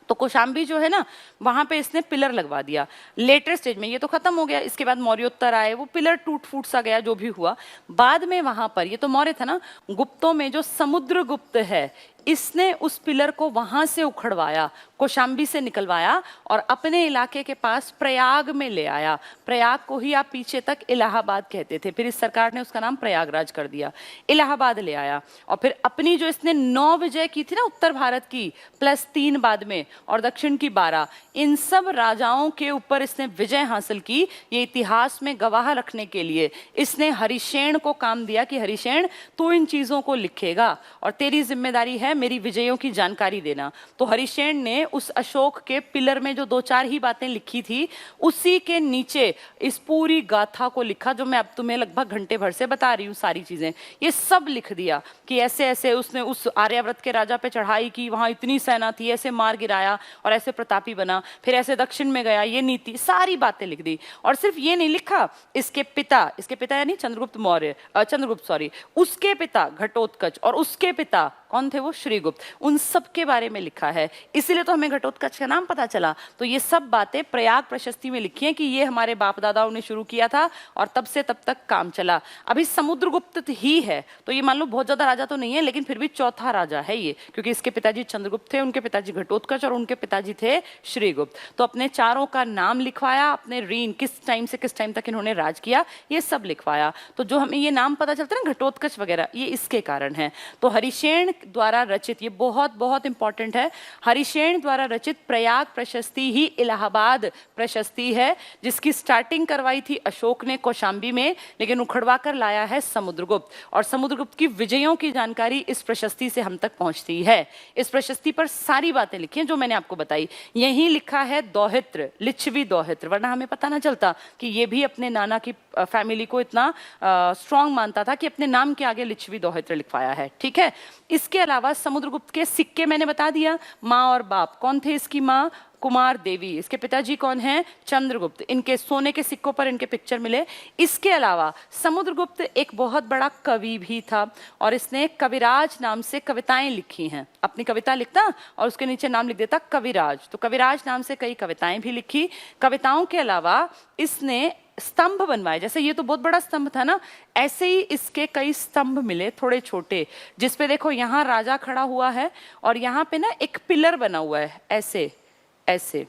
तो कौशाम्बी जो है ना, वहां पे इसने पिलर लगवा दिया। लेटर स्टेज में ये तो खत्म हो गया, इसके बाद मौर्योत्तर आए, वो पिलर टूट फूट सा गया, जो भी हुआ। बाद में वहां पर, ये तो मौर्य था ना, गुप्तों में जो समुद्रगुप्त है, इसने उस पिलर को वहां से उखड़वाया, कौशाम्बी से निकलवाया और अपने इलाके के पास प्रयाग में ले आया। प्रयाग को ही आप पीछे तक इलाहाबाद कहते थे, फिर इस सरकार ने उसका नाम प्रयागराज कर दिया। इलाहाबाद ले आया और फिर अपनी जो इसने 9 विजय की थी ना उत्तर भारत की, +3 बाद में, और दक्षिण की 12, इन सब राजाओं के ऊपर इसने विजय हासिल की। ये इतिहास में गवाह रखने के लिए इसने हरिशेन को काम दिया कि हरिशेन तू इन चीजों को लिखेगा और तेरी जिम्मेदारी है मेरी विजयों की जानकारी देना। तो हरिशेन ने उस अशोक के पिलर में जो 2-4 ही बातें लिखी थी, उसी के नीचे इस पूरी गाथा को लिखा, जो मैं अब तुम्हें लगभग घंटे भर से बता रही हूँ सारी चीजें। ये सब लिख दिया कि ऐसे ऐसे उसने उस आर्यावर्त के राजा पे चढ़ाई की, वहां इतनी सेना थी, ऐसे मार गिराया और ऐसे प्रतापी बना, फिर ऐसे दक्षिण में गया, ये नीति, सारी बातें लिख दी। और सिर्फ ये नहीं लिखा, इसके पिता यानी चंद्रगुप्त मौर्य, चंद्रगुप्त सॉरी, उसके पिता घटोत्कच और उसके पिता कौन थे वो? श्रीगुप्त। उन सब के बारे में लिखा है, इसीलिए तो हमें घटोत्कच का नाम पता चला। तो ये सब बातें प्रयाग प्रशस्ति में लिखी हैं कि ये हमारे बाप दादाओं ने शुरू किया था और तब से तब तक काम चला। अभी समुद्रगुप्त ही है, तो ये मान लो बहुत ज्यादा राजा तो नहीं है, लेकिन फिर भी चौथा राजा है ये, क्योंकि इसके पिताजी चंद्रगुप्त थे, उनके पिताजी घटोत्कच और उनके पिताजी थे श्रीगुप्त। तो अपने चारों का नाम लिखवाया, अपने रीन किस टाइम से किस टाइम तक इन्होंने राज किया, ये सब लिखवाया। तो जो हमें ये नाम पता चलता है ना घटोत्कच वगैरह, ये इसके कारण है। तो हरिशेन द्वारा रचित, ये बहुत बहुत इंपॉर्टेंट है, हरिशेन द्वारा रचित प्रयाग प्रशस्ति ही इलाहाबाद प्रशस्ति है, जिसकी स्टार्टिंग करवाई थी अशोक ने कौशाम्बी में, लेकिन उखड़वा कर लाया है समुद्रगुप्त। और समुद्रगुप्त की विजयों की जानकारी इस प्रशस्ति से हम तक पहुंचती है। इस प्रशस्ति पर सारी बातें लिखी हैं जो मैंने आपको बताई। यहीं लिखा है दौहित्र, लिच्छवी दौहित्र, वरना हमें पता ना चलता कि ये भी अपने नाना की फैमिली को इतना स्ट्रांग मानता था कि अपने नाम के आगे लिच्छवी दौहित्र लिखवाया है। ठीक है, इसके अलावा समुद्रगुप्त के सिक्के मैंने बता दिया, माँ और बाप। कौन थे इसकी माँ? कुमार देवी। इसके पिताजी कौन हैं? चंद्रगुप्त। इनके सोने के सिक्कों पर इनके पिक्चर मिले। इसके अलावा समुद्रगुप्त एक बहुत बड़ा कवि भी था और इसने कविराज नाम से कविताएं लिखी हैं। अपनी कविता लिखता और उसके नीचे नाम लिख देता कविराज, तो कविराज नाम से कई कविताएं भी लिखी। कविताओं के अलावा इसने स्तंभ बनवाए, जैसे ये तो बहुत बड़ा स्तंभ था ना, ऐसे ही इसके कई स्तंभ मिले थोड़े छोटे, जिसपे देखो यहाँ राजा खड़ा हुआ है और यहाँ पे ना एक पिलर बना हुआ है ऐसे ऐसे,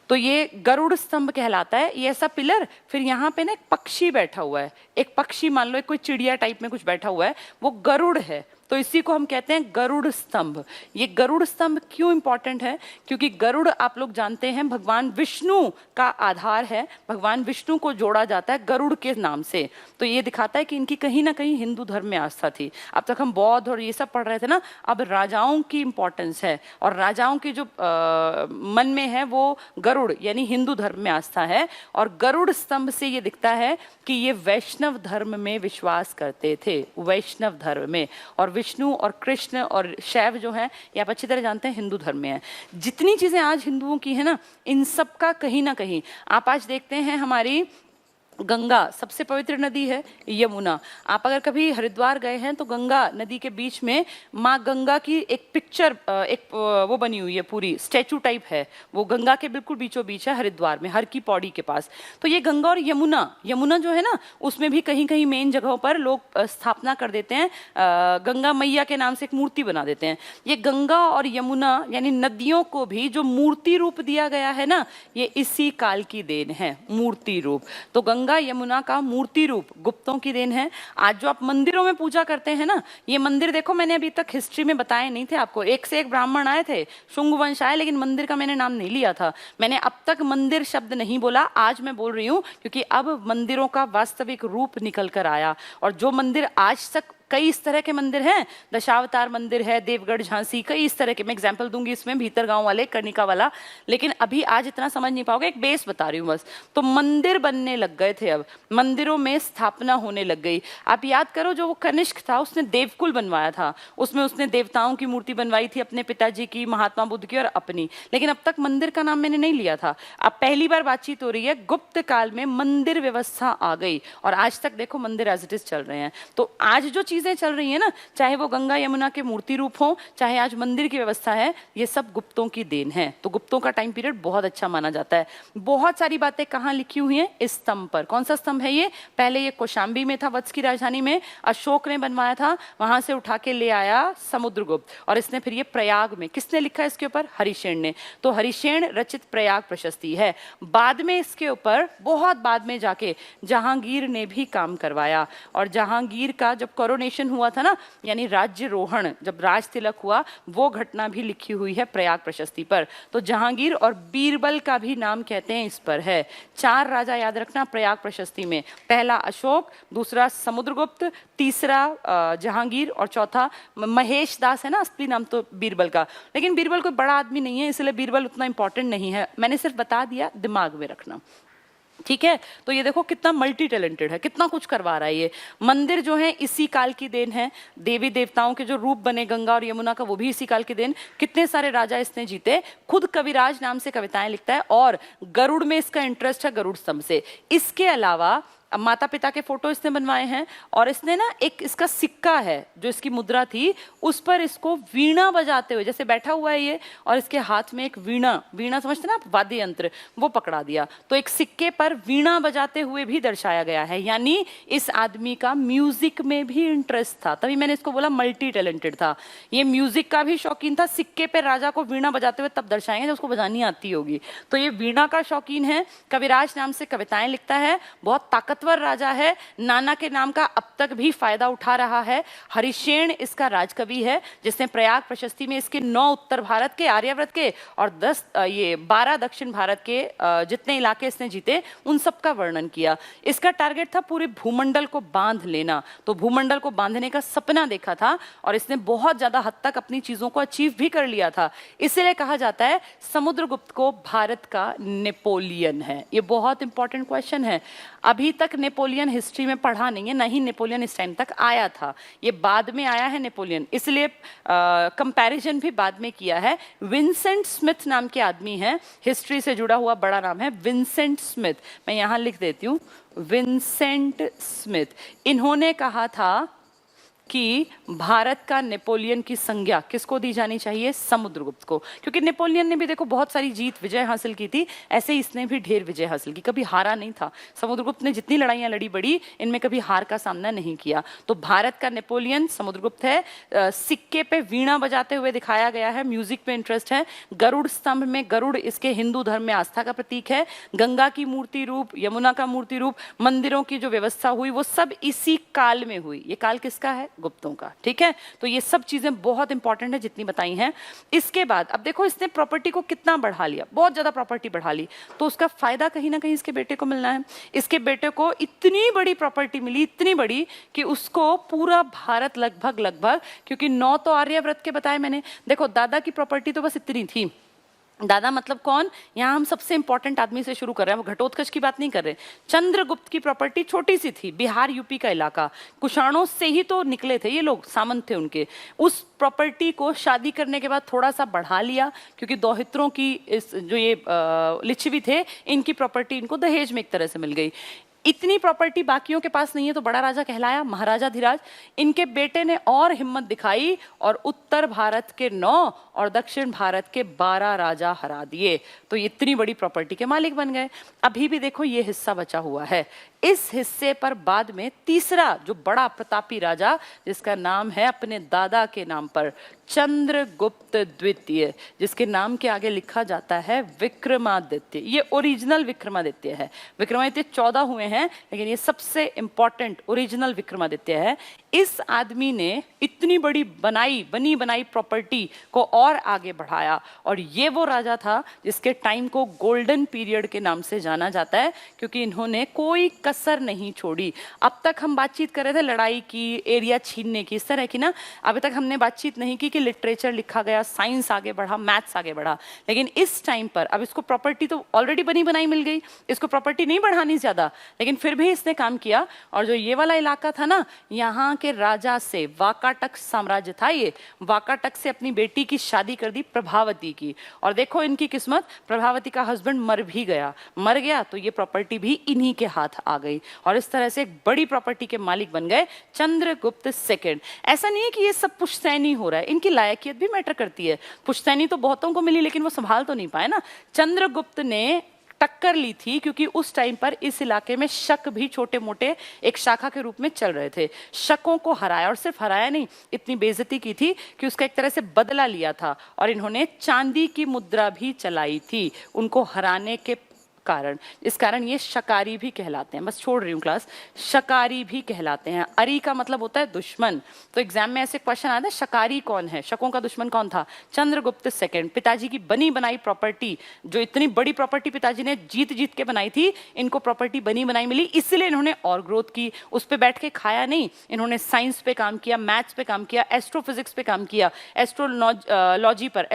तो ये गरुड़ स्तंभ कहलाता है। ये ऐसा पिलर, फिर यहाँ पे ना एक पक्षी बैठा हुआ है, एक पक्षी मान लो एक कोई चिड़िया टाइप में कुछ बैठा हुआ है, वो गरुड़ है, तो इसी को हम कहते हैं गरुड़ स्तंभ। ये गरुड़ स्तंभ क्यों इंपॉर्टेंट है? क्योंकि गरुड़ आप लोग जानते हैं भगवान विष्णु का आधार है, भगवान विष्णु को जोड़ा जाता है गरुड़ के नाम से। तो ये दिखाता है कि इनकी कहीं ना कहीं हिंदू धर्म में आस्था थी। अब तक हम बौद्ध और ये सब पढ़ रहे थे ना, अब राजाओं की इंपॉर्टेंस है और राजाओं की जो मन में है वो गरुड़ यानी हिंदू धर्म में आस्था है। और गरुड़ स्तंभ से ये दिखता है कि ये वैष्णव धर्म में विश्वास करते थे, वैष्णव धर्म में। और विष्णु और कृष्ण और शैव जो है ये आप अच्छी तरह जानते हैं हिंदू धर्म में है। जितनी चीजें आज हिंदुओं की है ना, इन सब का कहीं ना कहीं आप आज देखते हैं हमारी गंगा सबसे पवित्र नदी है, यमुना। आप अगर कभी हरिद्वार गए हैं तो गंगा नदी के बीच में माँ गंगा की एक पिक्चर, एक वो बनी हुई है, पूरी स्टैचू टाइप है, वो गंगा के बिल्कुल बीचों बीच है हरिद्वार में, हर की पौड़ी के पास। तो ये गंगा और यमुना, यमुना जो है ना उसमें भी कहीं कहीं मेन जगहों पर लोग स्थापना कर देते हैं, गंगा मैया के नाम से एक मूर्ति बना देते हैं। ये गंगा और यमुना यानी नदियों को भी जो मूर्ति रूप दिया गया है ना, ये इसी काल की देन है, मूर्ति रूप। तो गंगा यमुना का मूर्ति रूप गुप्तों की देन है। आज जो आप मंदिरों में पूजा करते हैं ना, ये मंदिर देखो मैंने अभी तक हिस्ट्री में बताए नहीं थे आपको, एक से एक ब्राह्मण आए थे, शुंग वंश आए, लेकिन मंदिर का मैंने नाम नहीं लिया था। मैंने अब तक मंदिर शब्द नहीं बोला, आज मैं बोल रही हूँ क्योंकि अब मंदिरों का वास्तविक रूप निकल कर आया। और जो मंदिर आज तक, कई इस तरह के मंदिर हैं, दशावतार मंदिर है, देवगढ़ झांसी, कई इस तरह के, मैं एग्जांपल दूंगी इसमें, भीतर गांव वाले, कर्णिका वाला, लेकिन अभी आज इतना समझ नहीं पाओगे, एक बेस बता रही हूँ बस। तो मंदिर बनने लग गए थे, अब मंदिरों में स्थापना होने लग गई। आप याद करो जो वो कनिष्क था उसने देवकुल बनवाया था, उसमें उसने देवताओं की मूर्ति बनवाई थी, अपने पिताजी की, महात्मा बुद्ध की और अपनी, लेकिन अब तक मंदिर का नाम मैंने नहीं लिया था। अब पहली बार बातचीत हो रही है, गुप्त काल में मंदिर व्यवस्था आ गई और आज तक देखो मंदिर एज इट इज चल रहे हैं। तो आज जो चीजें चल रही है ना, चाहे वो गंगा यमुना के मूर्ति रूप हो, चाहे आज मंदिर की व्यवस्था है, ये सब गुप्तों की देन है। तो गुप्तों का टाइम पीरियड बहुत अच्छा माना जाता है। बहुत सारी बातें कहाँ लिखी हुई हैं? इस स्तंभ पर। कौन सा स्तंभ है ये? पहले ये कौशाम्बी में था, वत्स की राजधानी में, अशोक ने बनवाया था, वहां से उठा के ले आया समुद्रगुप्त, और इसने फिर ये प्रयाग में, किसने लिखा है इसके ऊपर? हरिशेन ने। तो हरिशेन रचित प्रयाग प्रशस्ति है। बाद में इसके ऊपर, बहुत बाद में जाके जहांगीर ने भी काम करवाया, और जहांगीर का जब कोरोनेशन हुआ था ना, यानी राज्यरोहण, जब राज तिलक हुआ, वो घटना भी लिखी हुई है प्रयाग प्रशस्ति पर। तो जहांगीर और बीरबल का भी नाम कहते हैं इस पर है। 4 राजा याद रखना प्रयाग प्रशस्ति में, पहला अशोक, दूसरा समुद्रगुप्त, तीसरा जहांगीर और चौथा महेश दास है ना असली नाम तो बीरबल का, लेकिन बीरबल कोई बड़ा आदमी नहीं है इसलिए बीरबल उतना इंपॉर्टेंट नहीं है, मैंने सिर्फ बता दिया, दिमाग में रखना, ठीक है। तो ये देखो कितना मल्टी टैलेंटेड है, कितना कुछ करवा रहा है ये। मंदिर जो है इसी काल की देन है, देवी देवताओं के जो रूप बने गंगा और यमुना का, वो भी इसी काल की देन। कितने सारे राजा इसने जीते, खुद कविराज नाम से कविताएं लिखता है, और गरुड़ में इसका इंटरेस्ट है, गरुड़ स्तंभ से। इसके अलावा माता पिता के फोटो इसने बनवाए हैं, और इसने ना एक इसका सिक्का है जो इसकी मुद्रा थी, उस पर इसको वीणा बजाते हुए, जैसे बैठा हुआ है ये और इसके हाथ में एक वीणा, वीणा समझते ना आप, वाद्य यंत्र, वो पकड़ा दिया। तो एक सिक्के पर वीणा बजाते हुए भी दर्शाया गया है, यानी इस आदमी का म्यूजिक में भी इंटरेस्ट था, तभी मैंने इसको बोला मल्टी टैलेंटेड था। ये म्यूजिक का भी शौकीन था, सिक्के पे राजा को वीणा बजाते हुए तब दर्शाएंगे जब उसको बजानी आती होगी। तो ये वीणा का शौकीन है, कविराज नाम से कविताएं लिखता है, बहुत ताकतवर राजा है, नाना के नाम का अब तक भी फायदा उठा रहा है। हरिशेन इसका राजकवि है, जिसने प्रयाग प्रशस्ति में इसके 9 उत्तर भारत के, आर्यावर्त के, और 12 दक्षिण भारत के जितने इलाके इसने जीते उन सब का वर्णन किया। इसका टारगेट था पूरे भूमंडल को बांध लेना, तो भूमंडल को बांधने का सपना देखा था और इसने बहुत ज्यादा हद तक अपनी चीजों को अचीव भी कर लिया था। इसलिए कहा जाता है समुद्रगुप्त को भारत का नेपोलियन है। ये बहुत इंपॉर्टेंट क्वेश्चन है, अभी तक नेपोलियन हिस्ट्री में पढ़ा नहीं है, नहीं नेपोलियन इस टाइम तक आया था, ये बाद में आया है नेपोलियन, इसलिए कंपैरिजन भी बाद में किया है। विंसेंट स्मिथ नाम के आदमी हैं, हिस्ट्री से जुड़ा हुआ बड़ा नाम है विंसेंट स्मिथ, मैं यहां लिख देती हूं, विंसेंट स्मिथ। इन्होंने कहा था कि भारत का नेपोलियन की संज्ञा किसको दी जानी चाहिए? समुद्रगुप्त को, क्योंकि नेपोलियन ने भी देखो बहुत सारी जीत विजय हासिल की थी, ऐसे ही इसने भी ढेर विजय हासिल की, कभी हारा नहीं था। समुद्रगुप्त ने जितनी लड़ाइयां लड़ी बड़ी, इनमें कभी हार का सामना नहीं किया। तो भारत का नेपोलियन समुद्रगुप्त है। सिक्के पे वीणा बजाते हुए दिखाया गया है, म्यूजिक पे इंटरेस्ट है। गरुड़ स्तंभ में गरुड़ इसके हिंदू धर्म में आस्था का प्रतीक है। गंगा की मूर्ति रूप, यमुना का मूर्ति रूप, मंदिरों की जो व्यवस्था हुई वो सब इसी काल में हुई। ये काल किसका है? गुप्तों का। ठीक है, तो ये सब चीजें बहुत इंपॉर्टेंट है जितनी बताई हैं। इसके बाद अब देखो इसने प्रॉपर्टी को कितना बढ़ा लिया, बहुत ज्यादा प्रॉपर्टी बढ़ा ली, तो उसका फायदा कहीं ना कहीं इसके बेटे को मिलना है। इसके बेटे को इतनी बड़ी प्रॉपर्टी मिली, इतनी बड़ी कि उसको पूरा भारत लगभग, क्योंकि 9 तो आर्यावर्त के बताए मैंने, देखो दादा की प्रॉपर्टी तो बस इतनी थी। दादा मतलब कौन? यहाँ हम सबसे इंपॉर्टेंट आदमी से शुरू कर रहे हैं, वो घटोत्कच की बात नहीं कर रहे। चंद्रगुप्त की प्रॉपर्टी छोटी सी थी, बिहार यूपी का इलाका, कुषाणों से ही तो निकले थे ये लोग, सामंत थे उनके। उस प्रॉपर्टी को शादी करने के बाद थोड़ा सा बढ़ा लिया, क्योंकि दौहित्रों की इस जो ये लिच्छवी थे, इनकी प्रॉपर्टी इनको दहेज में एक तरह से मिल गई। इतनी प्रॉपर्टी बाकियों के पास नहीं है, तो बड़ा राजा कहलाया, महाराजा धीराज। इनके बेटे ने और हिम्मत दिखाई और उत्तर भारत के 9 और दक्षिण भारत के 12 राजा हरा दिए, तो इतनी बड़ी प्रॉपर्टी के मालिक बन गए। अभी भी देखो ये हिस्सा बचा हुआ है, इस हिस्से पर बाद में तीसरा जो बड़ा प्रतापी राजा, जिसका नाम है अपने दादा के नाम पर चंद्रगुप्त द्वितीय, जिसके नाम के आगे लिखा जाता है विक्रमादित्य। ये ओरिजिनल विक्रमादित्य है, विक्रमादित्य 14 हुए हैं, लेकिन ये सबसे इंपॉर्टेंट ओरिजिनल विक्रमादित्य है। इस आदमी ने इतनी बड़ी बनी बनाई प्रॉपर्टी को और आगे बढ़ाया, और ये वो राजा था जिसके टाइम को गोल्डन पीरियड के नाम से जाना जाता है, क्योंकि इन्होंने कोई कसर नहीं छोड़ी। अब तक हम बातचीत कर रहे थे लड़ाई की, एरिया छीनने की, इस तरह की ना, अभी तक हमने बातचीत नहीं की कि लिटरेचर लिखा गया, साइंस आगे बढ़ा, मैथ्स आगे बढ़ा। लेकिन इस टाइम पर अब इसको प्रॉपर्टी तो ऑलरेडी बनी बनाई मिल गई, इसको प्रॉपर्टी नहीं बढ़ानी ज्यादा, लेकिन फिर भी इसने काम किया। और जो ये वाला इलाका था ना, यहाँ के राजा से, वाकाटक साम्राज्य था ये, वाकाटक से अपनी बेटी की शादी कर दी, प्रभावती की। और देखो इनकी किस्मत, प्रभावती का हस्बैंड मर गया, तो ये प्रॉपर्टी भी इन्हीं के हाथ आ गई, और इस तरह से एक बड़ी प्रॉपर्टी के मालिक बन गए चंद्रगुप्त सेकंड। ऐसा नहीं है कि ये सब पुश्तैनी हो रहा है, इनकी लायकियत भी मैटर करती है। पुश्तैनी तो बहुतों को मिली, लेकिन वो संभाल तो नहीं पाए ना। चंद्रगुप्त ने टक्कर ली थी, क्योंकि उस टाइम पर इस इलाके में शक भी छोटे मोटे एक शाखा के रूप में चल रहे थे। शकों को हराया, और सिर्फ हराया नहीं, इतनी बेइज्जती की थी कि उसका एक तरह से बदला लिया था, और इन्होंने चांदी की मुद्रा भी चलाई थी उनको हराने के कारण। इस कारण ये शकारी भी कहलाते हैं, बस छोड़ रही हूँ क्लास, शकारी भी कहलाते हैं। अरी का मतलब होता है दुश्मन, तो एग्जाम में ऐसे क्वेश्चन आता है शकारी कौन है, शकों का दुश्मन कौन था? चंद्रगुप्त सेकंड। पिताजी की बनी बनाई प्रॉपर्टी, जो इतनी बड़ी प्रॉपर्टी पिताजी ने जीत के बनाई थी, इनको प्रॉपर्टी बनी बनाई मिली, इसलिए इन्होंने और ग्रोथ की। उस पर बैठ के खाया नहीं, इन्होंने साइंस पे काम किया, मैथ्स पे काम किया, एस्ट्रोफिजिक्स पे काम किया, एस्ट्रोलॉजी पर,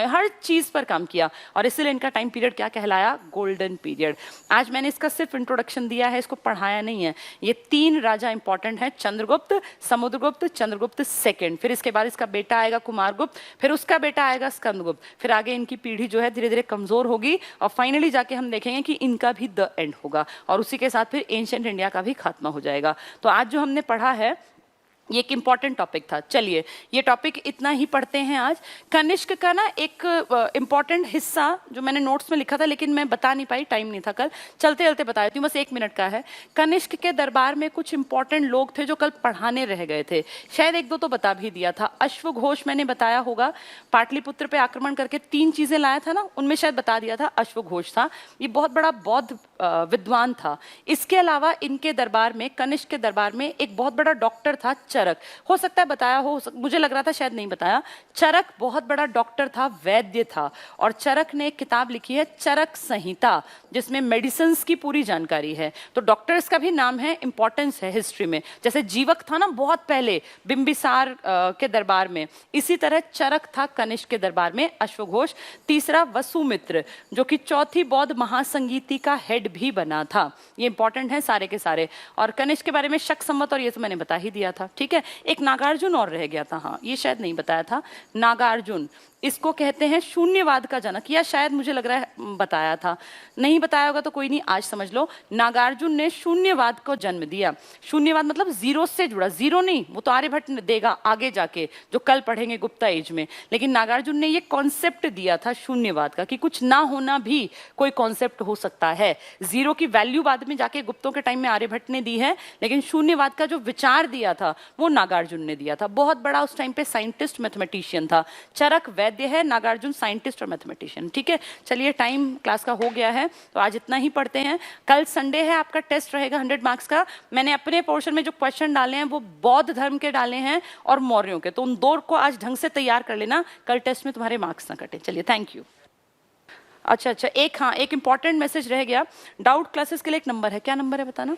हर चीज पर काम किया, और इसलिए इनका टाइम पीरियड क्या कहलाया? Golden period. पीरियड। आज मैंने इसका सिर्फ इंट्रोडक्शन दिया है, इसको पढ़ाया नहीं है। ये 3 राजा इंपॉर्टेंट हैं, चंद्रगुप्त, समुद्रगुप्त, चंद्रगुप्त सेकंड, फिर इसके बाद इसका बेटा आएगा कुमारगुप्त, फिर उसका बेटा आएगा स्कंदगुप्त, फिर आगे इनकी पीढ़ी जो है धीरे धीरे कमजोर होगी और फाइनली जाके हम देखेंगे कि इनका भी द एंड होगा और उसी के साथ फिर एंशिएंट इंडिया का भी खात्मा हो जाएगा। तो आज जो हमने पढ़ा है ये एक इंपॉर्टेंट टॉपिक था। चलिए ये टॉपिक इतना ही पढ़ते हैं आज। कनिष्क का ना एक इंपॉर्टेंट हिस्सा जो मैंने नोट्स में लिखा था लेकिन मैं बता नहीं पाई, टाइम नहीं था कल, चलते चलते बता देती हूँ, बस 1 मिनट का है। कनिष्क के दरबार में कुछ इंपॉर्टेंट लोग थे जो कल पढ़ाने रह गए थे, शायद 1-2 तो बता भी दिया था। अश्वघोष मैंने बताया होगा, पाटलिपुत्र पे आक्रमण करके 3 चीजें लाया था ना, उनमें शायद बता दिया था अश्वघोष था। ये बहुत बड़ा बौद्ध विद्वान था। इसके अलावा इनके दरबार में, कनिष्क के दरबार में एक बहुत बड़ा डॉक्टर था चरक, हो सकता है बताया हो, मुझे लग रहा था शायद नहीं बताया। चरक बहुत बड़ा डॉक्टर था, वैद्य था, और चरक ने एक किताब लिखी है चरक संहिता जिसमें मेडिसिन की पूरी जानकारी है। तो डॉक्टर्स का भी नाम है, इंपॉर्टेंस है हिस्ट्री में। जैसे जीवक था ना बहुत पहले बिंबिसार के दरबार में, इसी तरह चरक था कनिष्क के दरबार में, अश्वघोष। तीसरा वसुमित्र जो कि चौथी बौद्ध महासंगीति का हेड भी बना था। ये इंपॉर्टेंट है सारे के सारे। और कनिष्क के बारे में शक संवत और ये तो मैंने बता ही दिया था, ठीक है। एक नागार्जुन और रह गया था, हाँ ये शायद नहीं बताया था। नागार्जुन, इसको कहते हैं शून्यवाद का जनक, या शायद मुझे लग रहा है बताया था, नहीं बताया होगा तो कोई नहीं, आज समझ लो। नागार्जुन ने शून्यवाद को जन्म दिया। शून्यवाद मतलब जीरो से जुड़ा, जीरो नहीं, वो तो आर्यभट्ट देगा आगे जाके जो कल पढ़ेंगे गुप्ता एज में, लेकिन नागार्जुन ने ये कॉन्सेप्ट दिया था शून्यवाद का कि कुछ ना होना भी कोई कॉन्सेप्ट हो सकता है। जीरो की वैल्यू बाद में जाके गुप्तों के टाइम में आर्यभट्ट ने दी है, लेकिन शून्यवाद का जो विचार दिया था वो नागार्जुन ने दिया था। बहुत बड़ा उस टाइम पे साइंटिस्ट मैथमेटिशियन था। चरक वैद्य है, नागार्जुन साइंटिस्ट और मैथमेटिशियन, ठीक है। चलिए टाइम क्लास का हो गया है तो आज इतना ही पढ़ते हैं। कल संडे है, आपका टेस्ट रहेगा 100 मार्क्स का। मैंने अपने पोर्शन में जो क्वेश्चन डाले हैं वो बौद्ध धर्म के डाले हैं और मौर्यों के, तो उन 2 को आज ढंग से तैयार कर लेना, कल टेस्ट में तुम्हारे मार्क्स ना कटे। चलिए थैंक यू। अच्छा, एक इंपॉर्टेंट मैसेज रह गया। डाउट क्लासेस के लिए एक नंबर है, क्या नंबर है बताना?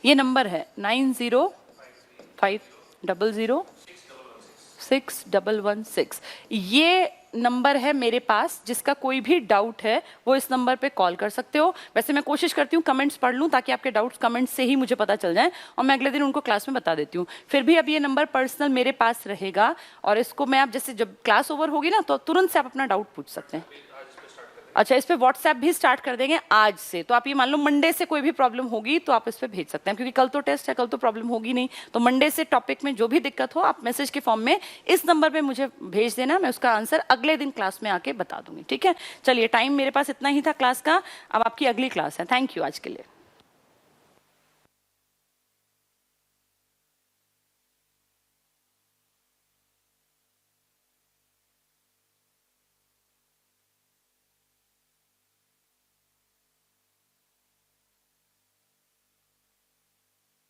ये नंबर है 9050061116। ये नंबर है मेरे पास, जिसका कोई भी डाउट है वो इस नंबर पे कॉल कर सकते हो। वैसे मैं कोशिश करती हूँ कमेंट्स पढ़ लूँ ताकि आपके डाउट्स कमेंट्स से ही मुझे पता चल जाए और मैं अगले दिन उनको क्लास में बता देती हूँ। फिर भी अब ये नंबर पर्सनल मेरे पास रहेगा और इसको मैं, आप जैसे जब क्लास ओवर होगी ना तो तुरंत से आप अपना डाउट पूछ सकते हैं। अच्छा, इस पे व्हाट्सएप भी स्टार्ट कर देंगे आज से, तो आप ये मान लो मंडे से कोई भी प्रॉब्लम होगी तो आप इस पे भेज सकते हैं, क्योंकि कल तो टेस्ट है, कल तो प्रॉब्लम होगी नहीं। तो मंडे से टॉपिक में जो भी दिक्कत हो आप मैसेज के फॉर्म में इस नंबर पे मुझे भेज देना, मैं उसका आंसर अगले दिन क्लास में आके बता दूंगी, ठीक है। चलिए टाइम मेरे पास इतना ही था क्लास का, अब आपकी अगली क्लास है। थैंक यू आज के लिए।